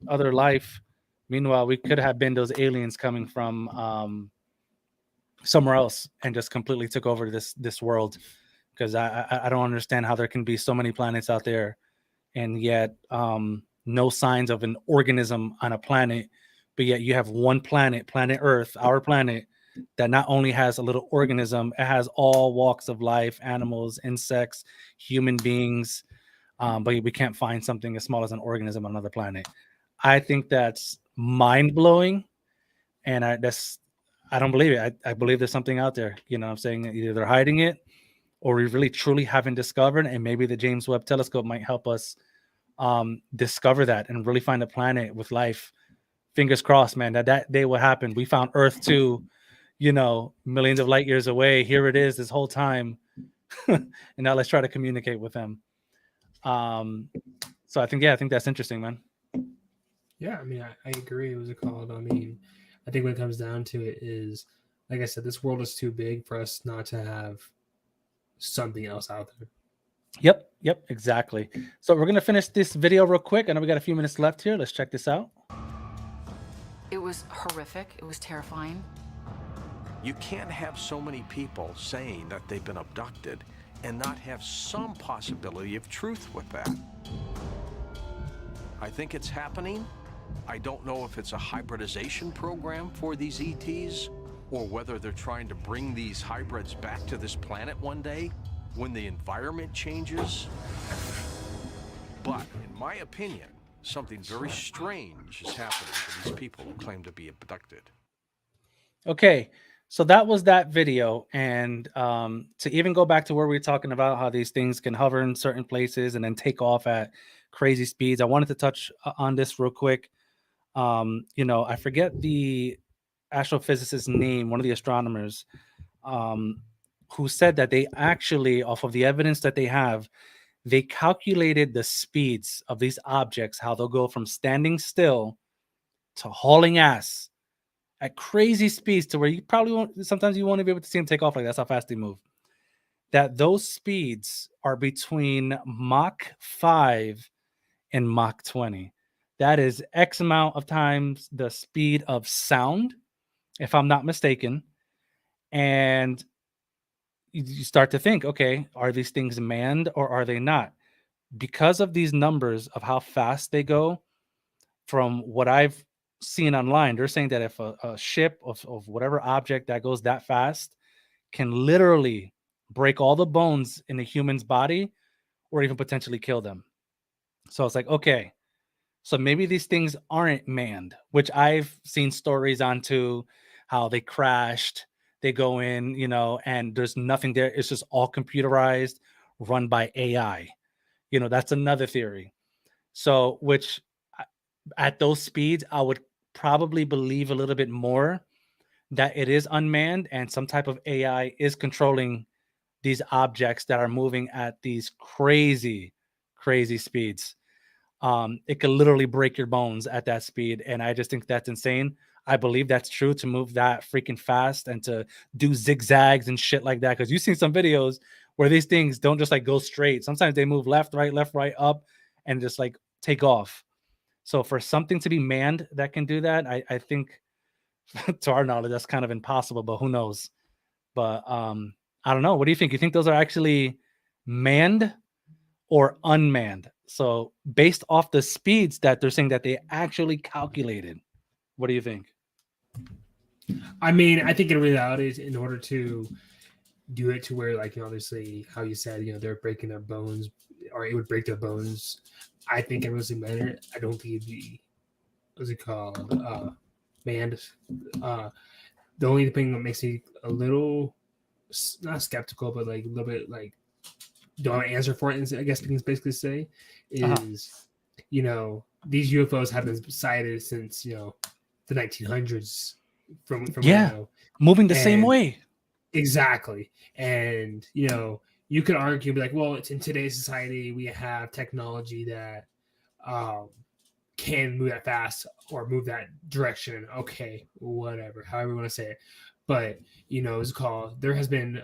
other life. Meanwhile, we could have been those aliens coming from somewhere else and just completely took over this world. Because I don't understand how there can be so many planets out there and yet no signs of an organism on a planet, but yet you have one planet Earth, our planet, that not only has a little organism, it has all walks of life, animals, insects, human beings, but we can't find something as small as an organism on another planet. I think that's mind-blowing, and I don't believe it. I believe there's something out there. I'm saying either they're hiding it or we really truly haven't discovered, and maybe the James Webb Telescope might help us discover that and really find a planet with life. Fingers crossed, man, that day will happen. We found Earth too, millions of light years away. Here it is this whole time. And now let's try to communicate with them. So I think that's interesting, man. Yeah, I mean, I agree. What was it called? I mean, I think when it comes down to it is, like I said, this world is too big for us not to have something else out there. Yep, exactly. So we're going to finish this video real quick. I know we got a few minutes left here. Let's check this out. It was horrific. It was terrifying. You can't have so many people saying that they've been abducted and not have some possibility of truth with that. I think it's happening. I don't know if it's a hybridization program for these ETs or whether they're trying to bring these hybrids back to this planet one day when the environment changes. But in my opinion, something very strange is happening to these people who claim to be abducted. Okay, so that was that video. And to even go back to where we were talking about how these things can hover in certain places and then take off at crazy speeds, I wanted to touch on this real quick. I forget the astrophysicist's name, one of the astronomers, who said that they actually, off of the evidence that they have, they calculated the speeds of these objects, how they'll go from standing still to hauling ass at crazy speeds to where you probably won't, sometimes you won't even be able to see them take off. Like, that's how fast they move. That those speeds are between Mach 5 and Mach 20. That is X amount of times the speed of sound, if I'm not mistaken. And you start to think, okay, are these things manned or are they not? Because of these numbers of how fast they go, from what I've seen online, they're saying that if a ship of whatever object that goes that fast can literally break all the bones in a human's body or even potentially kill them. So it's like, okay, so maybe these things aren't manned, which I've seen stories on too, how they crashed, they go in, and there's nothing there. It's just all computerized, run by AI. That's another theory. So, which at those speeds, I would probably believe a little bit more that it is unmanned and some type of AI is controlling these objects that are moving at these crazy, crazy speeds. It could literally break your bones at that speed. And I just think that's insane. I believe that's true, to move that freaking fast and to do zigzags and shit like that. Because you've seen some videos where these things don't just like go straight. Sometimes they move left, right, up, and just like take off. So for something to be manned that can do that, I think to our knowledge, that's kind of impossible, but who knows? But I don't know. What do you think? You think those are actually manned or unmanned? So based off the speeds that they're saying that they actually calculated, what do you think? I mean, I think in reality, in order to do it to where, like, obviously, how you said, they're breaking their bones, or it would break their bones. I think in a manner, I don't think it'd be, what's it called, manned. The only thing that makes me a little, not skeptical, but like a little bit like don't answer for it, I guess we can basically say, is these UFOs have been sighted since the 1900s from moving the same way. Exactly. And you could argue, be like, well, it's in today's society, we have technology that can move that fast or move that direction. Okay, whatever, however you want to say it. But it's called, there has been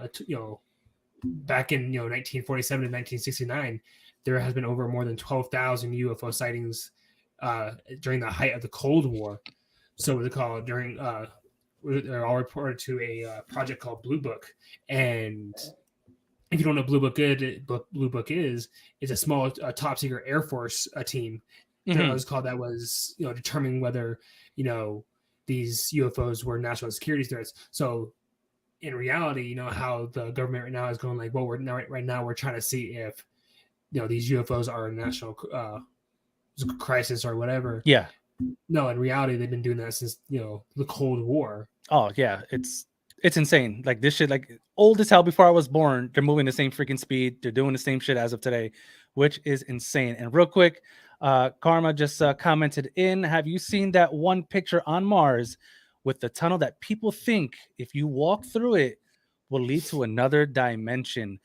back in 1947 and 1969, there has been over more than 12,000 UFO sightings during the height of the Cold War. So what's it called, during they're all reported to a project called Blue Book. And if you don't know Blue Book is, it's a small top secret Air Force team that was called, that was determining whether these UFOs were national security threats. So in reality, how the government right now is going, like, well, right now we're trying to see if these UFOs are a national crisis or whatever. Yeah. No, in reality, they've been doing that since the Cold War. Oh yeah, it's insane. Like, this shit, like, old as hell. Before I was born, they're moving the same freaking speed. They're doing the same shit as of today, which is insane. And real quick, Karma just commented in, have you seen that one picture on Mars with the tunnel that people think if you walk through it will lead to another dimension?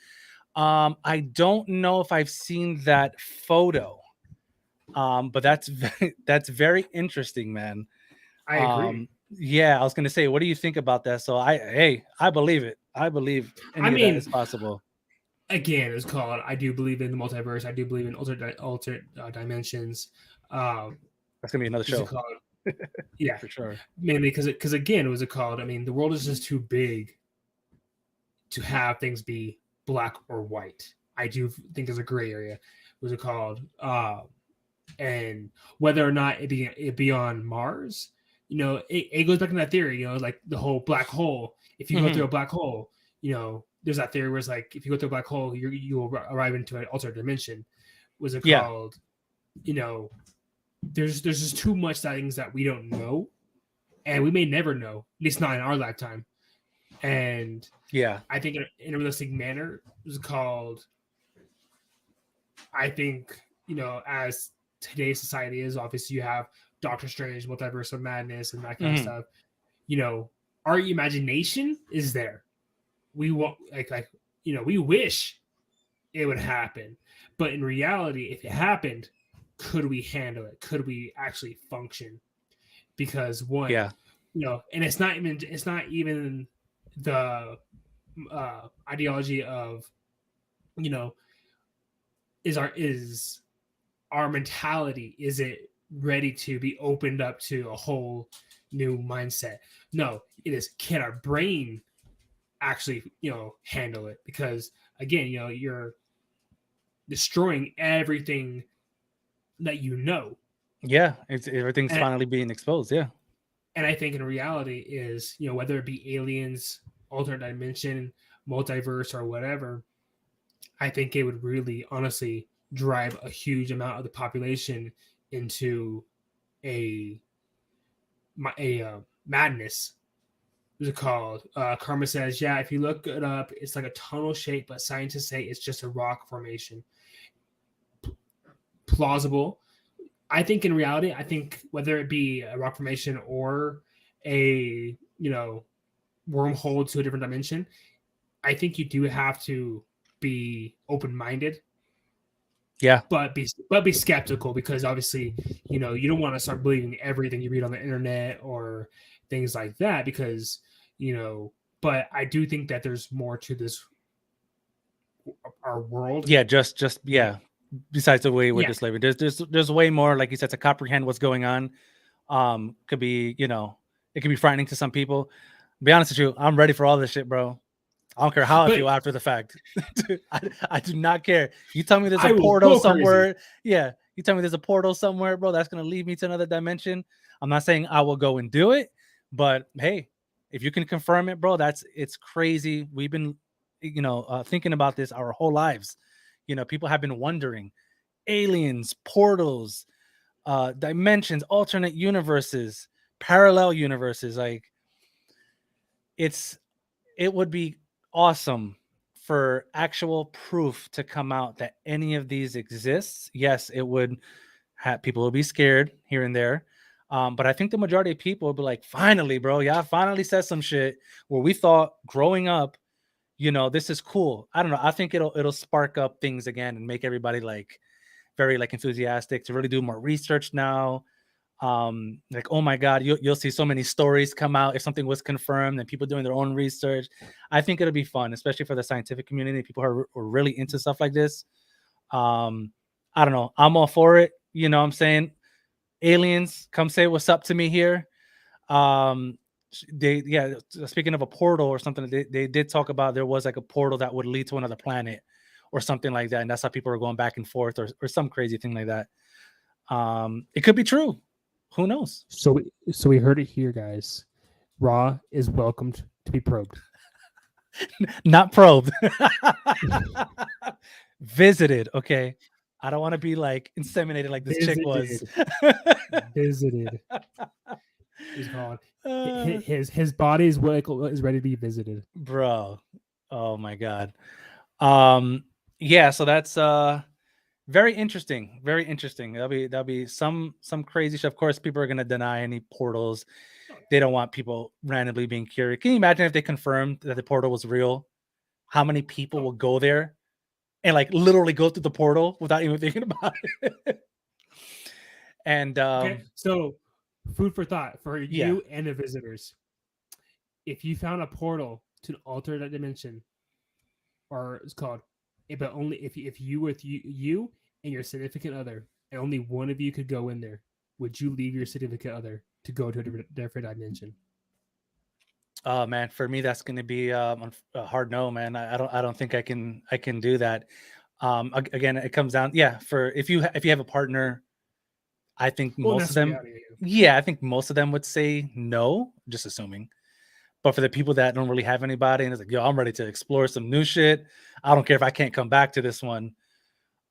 I don't know if I've seen that photo, but that's very interesting, man. I agree. Yeah, I was gonna say, what do you think about that? So I believe it. I believe any of that is possible. Again, it's called, I do believe in the multiverse. I do believe in alternate dimensions. That's gonna be another show. Yeah, for sure. Mainly because again, was it called? I mean, the world is just too big to have things be black or white. I do think there's a gray area. Was it called? And whether or not it be on Mars, it goes back in that theory. Like the whole black hole. If you go through a black hole, there's that theory where it's like, if you go through a black hole, you will arrive into an alternate dimension. Was it called? There's just too much things that we don't know, and we may never know, at least not in our lifetime. And I think in a realistic manner, it was called, I think, as today's society is, obviously you have Doctor Strange, Multiverse of Madness, and that kind of stuff. You know, our imagination is there. We want we wish it would happen, but in reality, if it happened, could we handle it? Could we actually function? Because one, and it's not even the ideology of, is our mentality, is it ready to be opened up to a whole new mindset? No, it is, can our brain actually handle it? Because again, you're destroying everything that everything's finally being exposed. And I think in reality is, whether it be aliens, alternate dimension, multiverse, or whatever, I think it would really honestly drive a huge amount of the population into a madness. What's it called? Karma says, yeah, if you look it up, it's like a tunnel shape, but scientists say it's just a rock formation. Plausible. I think in reality, whether it be a rock formation or a wormhole to a different dimension, I think you do have to be open-minded. Yeah. But be skeptical, because obviously, you don't want to start believing everything you read on the internet or things like that, because, but I do think that there's more to this, our world. Yeah. Just besides the way we're just living, there's way more, like you said, to comprehend what's going on. Could be, it could be frightening to some people. Be honest with you, I'm ready for all this shit, bro. I don't care how I feel after the fact. I do not care. You tell me there's a portal somewhere. Yeah. You tell me there's a portal somewhere, bro, that's going to lead me to another dimension. I'm not saying I will go and do it, but hey, if you can confirm it, bro, it's crazy. We've been, thinking about this our whole lives. People have been wondering, aliens, portals, dimensions, alternate universes, parallel universes. Like, it would be awesome for actual proof to come out that any of these exists. Yes, it would have people will be scared here and there. But I think the majority of people will be like, finally, bro, yeah, I finally said some shit where we thought growing up, this is cool. I don't know. I think it'll spark up things again and make everybody very enthusiastic to really do more research now. Like, oh my God, you'll see so many stories come out if something was confirmed and people doing their own research. I think it'll be fun, especially for the scientific community. People who are really into stuff like this. I don't know. I'm all for it. You know what I'm saying? Aliens, come say what's up to me here. Speaking of a portal or something, they did talk about there was like a portal that would lead to another planet or something like that. And that's how people are going back and forth or some crazy thing like that. It could be true. Who knows? So we heard it here, guys. Raw is welcomed to be probed. Not probed. Visited, okay? I don't want to be inseminated like this chick was. Visited. He's called. His body is ready to be visited. Bro. Oh my God. So that's very interesting. Very interesting. That'll be some crazy stuff. Of course, people are gonna deny any portals. They don't want people randomly being curious. Can you imagine if they confirmed that the portal was real? How many people will go there and literally go through the portal without even thinking about it? And okay, so food for thought for you and the visitors. If you found a portal to an alternate dimension, or it's called, but only if you with you and your significant other, and only one of you could go in there, would you leave your significant other to go to a different dimension? Oh man, for me that's going to be a hard no, man. I don't think I can do that. Again, it comes down, for if you have a partner, I think most of them, I think most of them would say no, just assuming. But for the people that don't really have anybody and it's like, yo, I'm ready to explore some new shit. I don't care if I can't come back to this one.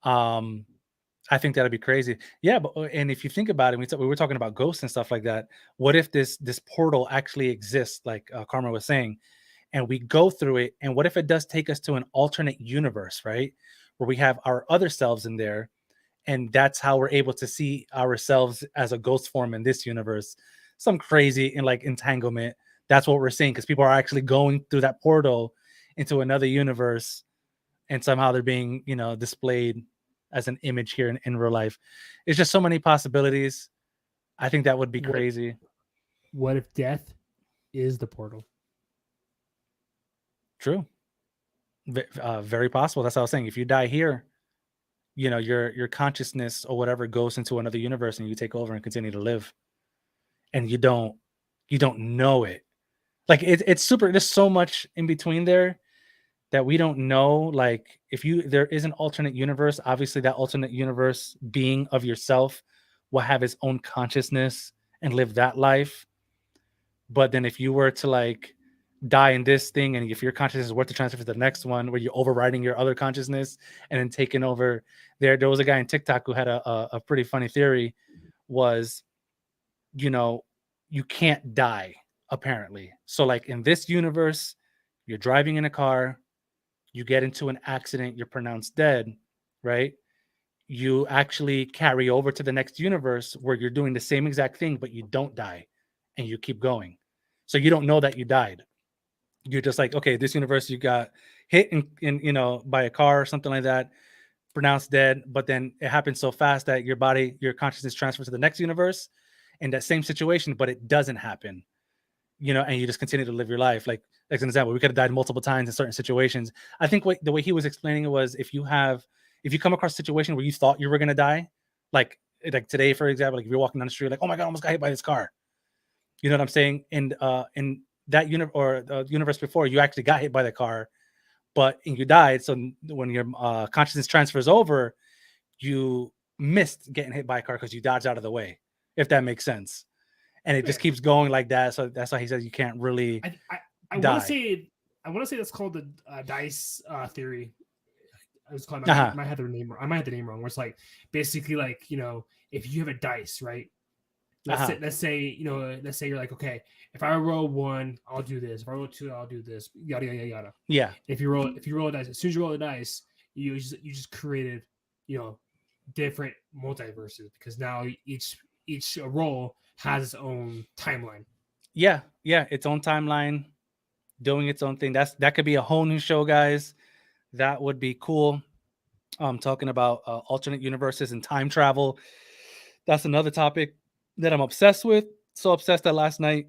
I think that'd be crazy. Yeah, and if you think about it, we were talking about ghosts and stuff like that. What if this portal actually exists, like Karma was saying, and we go through it? And what if it does take us to an alternate universe, right? Where we have our other selves in there, and that's how we're able to see ourselves as a ghost form in this universe. Some crazy in like entanglement. That's what we're seeing, because people are actually going through that portal into another universe, and somehow they're being, you know, displayed as an image here in real life. It's just so many possibilities. I think that would be crazy. What if death is the portal? True. Very possible. That's what I was saying. If you die here, you know, your consciousness or whatever goes into another universe, and you take over and continue to live, and you don't know it. Like it's super. There's so much in between there that we don't know. Like if there is an alternate universe, obviously that alternate universe being of yourself will have its own consciousness and live that life. But then if you were to like die in this thing, and if your consciousness is worth to transfer to the next one, where you're overriding your other consciousness and then taking over there was a guy in TikTok who had a pretty funny theory, was, you know, you can't die apparently. So like in this universe, you're driving in a car, you get into an accident, you're pronounced dead, right? You actually carry over to the next universe where you're doing the same exact thing, but you don't die and you keep going. So you don't know that you died. You're just like, okay, this universe, you got hit in you know, by a car or something like that, pronounced dead, but then it happens so fast that your body, your consciousness transfers to the next universe in that same situation, but it doesn't happen, you know, and you just continue to live your life. Like an example, we could have died multiple times in certain situations. I think the way he was explaining it was, if you come across a situation where you thought you were going to die, like today, for example, like if you're walking down the street, like, oh my God, I almost got hit by this car. You know what I'm saying? And in that universe, or the universe before, you actually got hit by the car, but you died. So when your consciousness transfers over, you missed getting hit by a car because you dodged out of the way, if that makes sense. And it just keeps going like that. So that's why he says you can't really I want to say that's called the dice theory. I was calling. I might have the name wrong. Where it's like basically like, you know, if you have a dice, right? Let's say you're like, okay, if I roll 1, I'll do this. If I roll 2, I'll do this. Yada yada yada. Yeah. If you roll a dice, as soon as you roll the dice, you just created, you know, different multiverses, because now each role has its own timeline. Yeah, its own timeline, doing its own thing. That could be a whole new show, guys. That would be cool. Talking about alternate universes and time travel. That's another topic that I'm obsessed with. So obsessed that last night,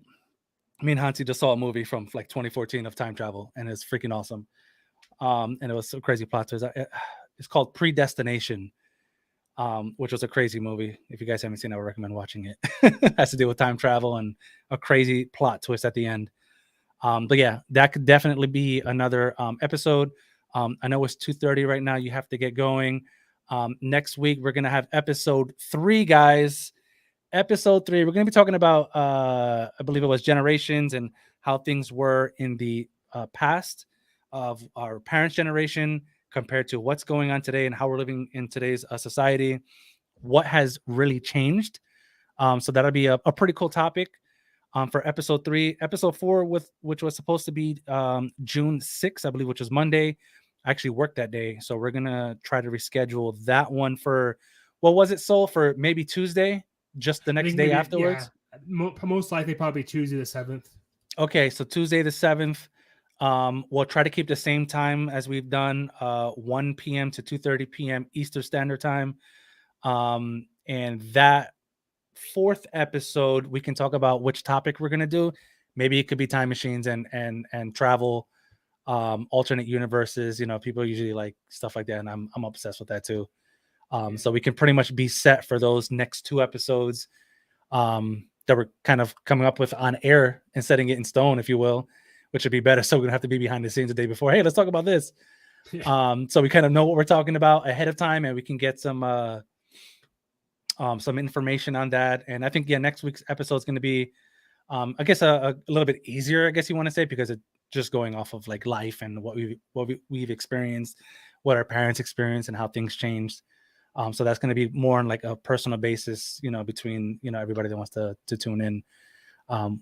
me and Hansi just saw a movie from like 2014 of time travel, and it's freaking awesome. And it was so crazy plot twist. It's called Predestination, which was a crazy movie. If you guys haven't seen it, I would recommend watching it. It has to do with time travel and a crazy plot twist at the end. But yeah, that could definitely be another episode. I know it's 2:30 right now. You have to get going. Next week, we're going to have episode 3, guys. Episode 3, we're going to be talking about, I believe it was generations and how things were in the past of our parents' generation compared to what's going on today and how we're living in today's society. What has really changed? So that'll be a pretty cool topic for episode 3. Episode 4, which was supposed to be June 6th, I believe, which was Monday. I actually worked that day, so we're going to try to reschedule that one for, what was it, Sol? For maybe Tuesday? Just the next day afterwards? Yeah. Most likely probably Tuesday the 7th. Okay, so Tuesday the 7th. We'll try to keep the same time as we've done, 1 p.m. to 2:30 p.m. Eastern Standard Time. And that 4th episode, we can talk about which topic we're going to do. Maybe it could be time machines and travel, alternate universes. You know, people usually like stuff like that, and I'm obsessed with that too. So we can pretty much be set for those next 2 episodes that we're kind of coming up with on air and setting it in stone, if you will, which would be better. So we're gonna have to be behind the scenes the day before. Hey, let's talk about this. So we kind of know what we're talking about ahead of time, and we can get some information on that. And I think, yeah, next week's episode is going to be, I guess, a little bit easier, I guess you want to say, because it's just going off of like life and what we've experienced, what our parents experienced, and how things changed. So that's going to be more on like a personal basis, you know, between, you know, everybody that wants to tune in,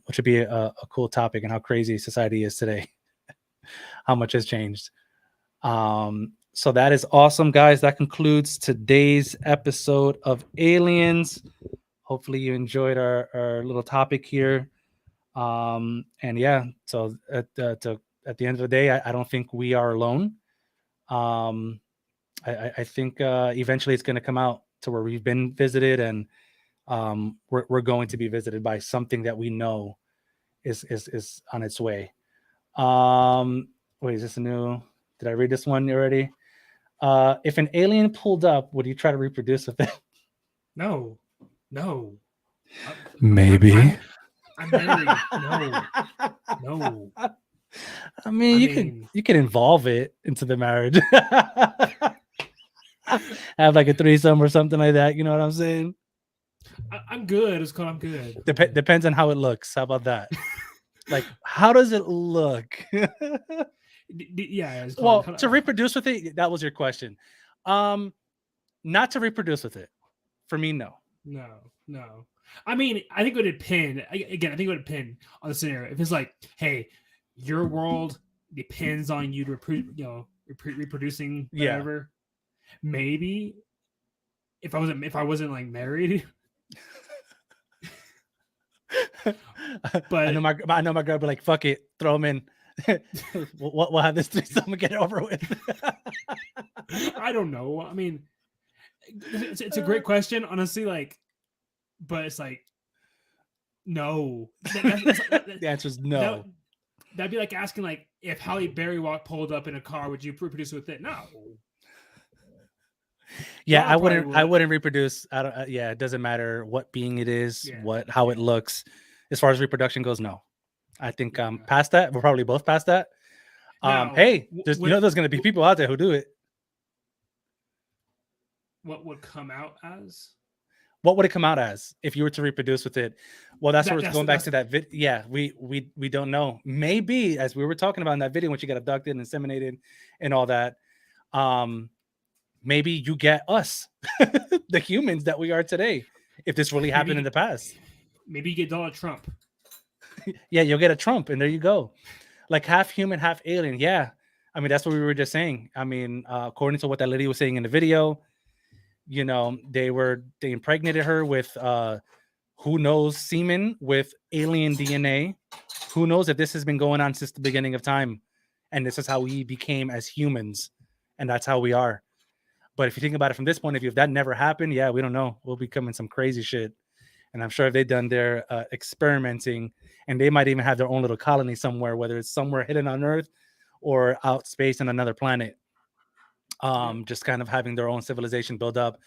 which would be a cool topic, and how crazy society is today, how much has changed. So that is awesome, guys. That concludes today's episode of Aliens. Hopefully you enjoyed our little topic here. And yeah, so at the end of the day, I don't think we are alone. I think eventually it's going to come out to where we've been visited, and we're going to be visited by something that we know is on its way. Wait, is this a new? Did I read this one already? If an alien pulled up, would you try to reproduce with it? No. Maybe. I'm married. No. I mean, you can involve it into the marriage. Have like a threesome or something like that. You know what I'm saying? I'm good. It's called I'm good. Depends on how it looks. How about that? Like, how does it look? Yeah. Well, to reproduce with it, that was your question. Not to reproduce with it. For me, no. No. I mean, I think it would depend. Again, I think it would depend on the scenario. If it's like, hey, your world depends on you to reproducing whatever. Yeah. Maybe if I wasn't like married. But I know my girl be like, fuck it, throw them in. We'll have this threesome and get it over with. I don't know. I mean, it's a great question, honestly. Like, but it's like, no. The answer is no. That'd be like asking, like, if Halle Berry pulled up in a car, would you reproduce with it? No. Yeah, I wouldn't reproduce. I don't. Yeah, it doesn't matter what being it is, how it looks. As far as reproduction goes, no. I think past that. We're probably both past that. Now, hey, there's going to be people out there who do it. What would come out as? What would it come out as if you were to reproduce with it? Well, that's where it's going back to that video. Yeah, we don't know. Maybe, as we were talking about in that video, when she got abducted and inseminated and all that, maybe you get us, the humans that we are today, if this really happened in the past. Maybe you get Donald Trump. Yeah, you'll get a Trump, and there you go. Like half human, half alien. Yeah. I mean, that's what we were just saying. I mean, according to what that lady was saying in the video, you know, they impregnated her with who knows semen with alien DNA. Who knows if this has been going on since the beginning of time, and this is how we became as humans, and that's how we are. But if you think about it from this point of view, if that never happened, yeah, we don't know. We'll be coming some crazy shit. And I'm sure if they've done their experimenting, and they might even have their own little colony somewhere, whether it's somewhere hidden on Earth or out space on another planet, just kind of having their own civilization build up.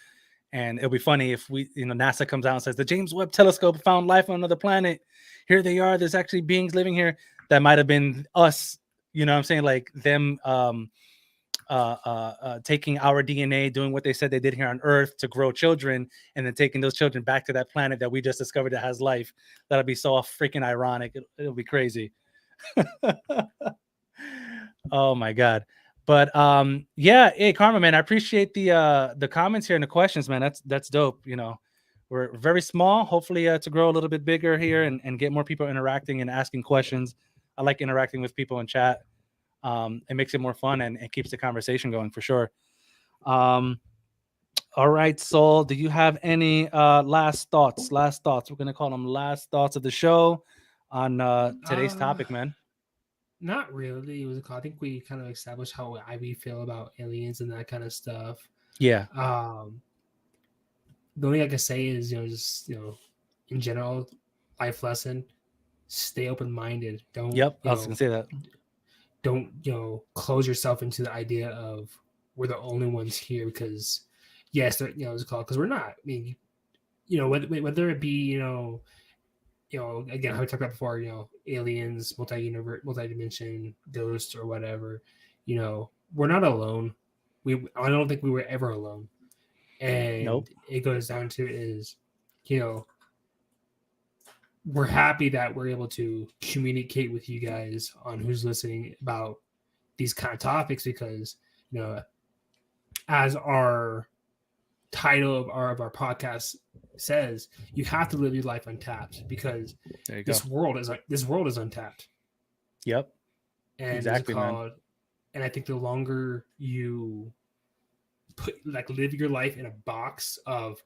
And it'll be funny if NASA comes out and says the James Webb Telescope found life on another planet. Here they are. There's actually beings living here. That might have been us. You know what I'm saying? Like them taking our DNA, doing what they said they did here on Earth to grow children, and then taking those children back to that planet that we just discovered that has life. That'll be so freaking ironic. It'll be crazy. Oh my God. But yeah, hey Karma, man, I appreciate the comments here and the questions, man. That's dope. You know, we're very small, hopefully to grow a little bit bigger here and get more people interacting and asking questions. I like interacting with people in chat. It makes it more fun and keeps the conversation going for sure. All right, Soul, do you have any last thoughts? We're going to call them last thoughts of the show on today's topic, man. Not really. It was I think we kind of established how we feel about aliens and that kind of stuff. Yeah. The only thing I can say is, just in general, life lesson: stay open-minded. Don't. Yep, I was going to say that. Don't close yourself into the idea of we're the only ones here, because yes, it's called, because we're not. I mean, whether it be again, how we talked about before, aliens, multi-dimension, ghosts, or whatever, we're not alone. I don't think we were ever alone. And nope. It goes down to is, we're happy that we're able to communicate with you guys on who's listening about these kind of topics, because, as our title of our podcast says, you have to live your life untapped, because this world is untapped. Yep. And exactly, man. And I think the longer you live your life in a box of,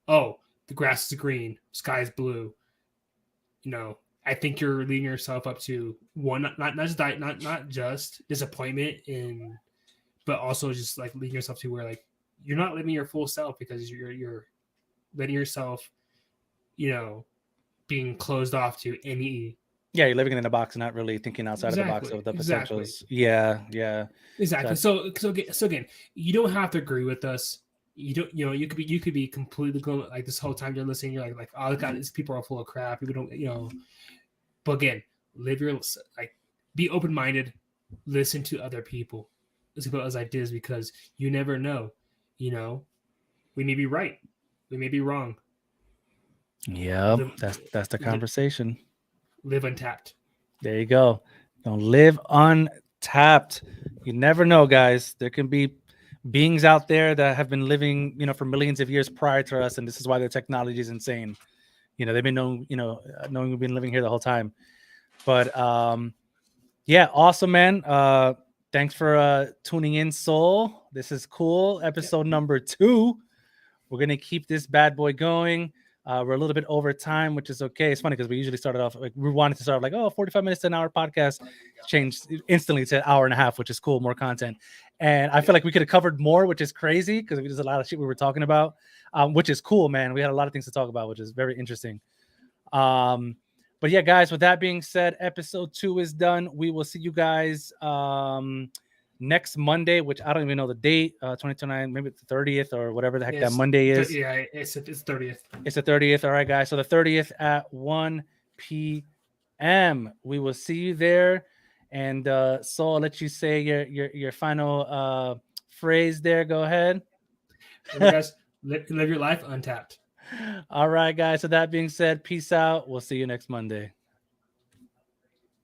oh, the grass is green, sky is blue, I think you're leading yourself up to one, not just disappointment but also just like leading yourself to where like you're not living your full self because you're letting yourself, being closed off to any. Yeah, you're living in a box, not really thinking outside of the box of the potentials. Yeah. Exactly. So again, you don't have to agree with us. You don't, you could be completely like this whole time you're listening. You're like, oh God, these people are full of crap. People don't, But again, be open minded. Listen to other people. Listen to those ideas because you never know. We may be right. We may be wrong. Yeah, that's the conversation. Live untapped. There you go. Don't live untapped. You never know, guys. There can be beings out there that have been living, for millions of years prior to us, and this is why their technology is insane. They've been knowing we've been living here the whole time. But yeah, awesome, man. Thanks for tuning in, Soul. This is cool. Episode number 2. We're gonna keep this bad boy going. We're a little bit over time, which is okay. It's funny because we usually started off we wanted to start like 45 minutes to an hour podcast, changed instantly to an hour and a half, which is cool, more content. And I feel like we could have covered more, which is crazy because there's a lot of shit we were talking about, which is cool, man. We had a lot of things to talk about, which is very interesting. But yeah, guys, with that being said, episode 2 is done. We will see you guys next Monday, which I don't even know the date, 2029, maybe it's the 30th or whatever the heck that Monday is. Yeah, it's 30th. It's the 30th. All right, guys. So the 30th at 1 p.m. We will see you there. And so I'll let you say your final phrase there. Go ahead. Guys, live your life untapped. All right, guys. So that being said, peace out. We'll see you next Monday.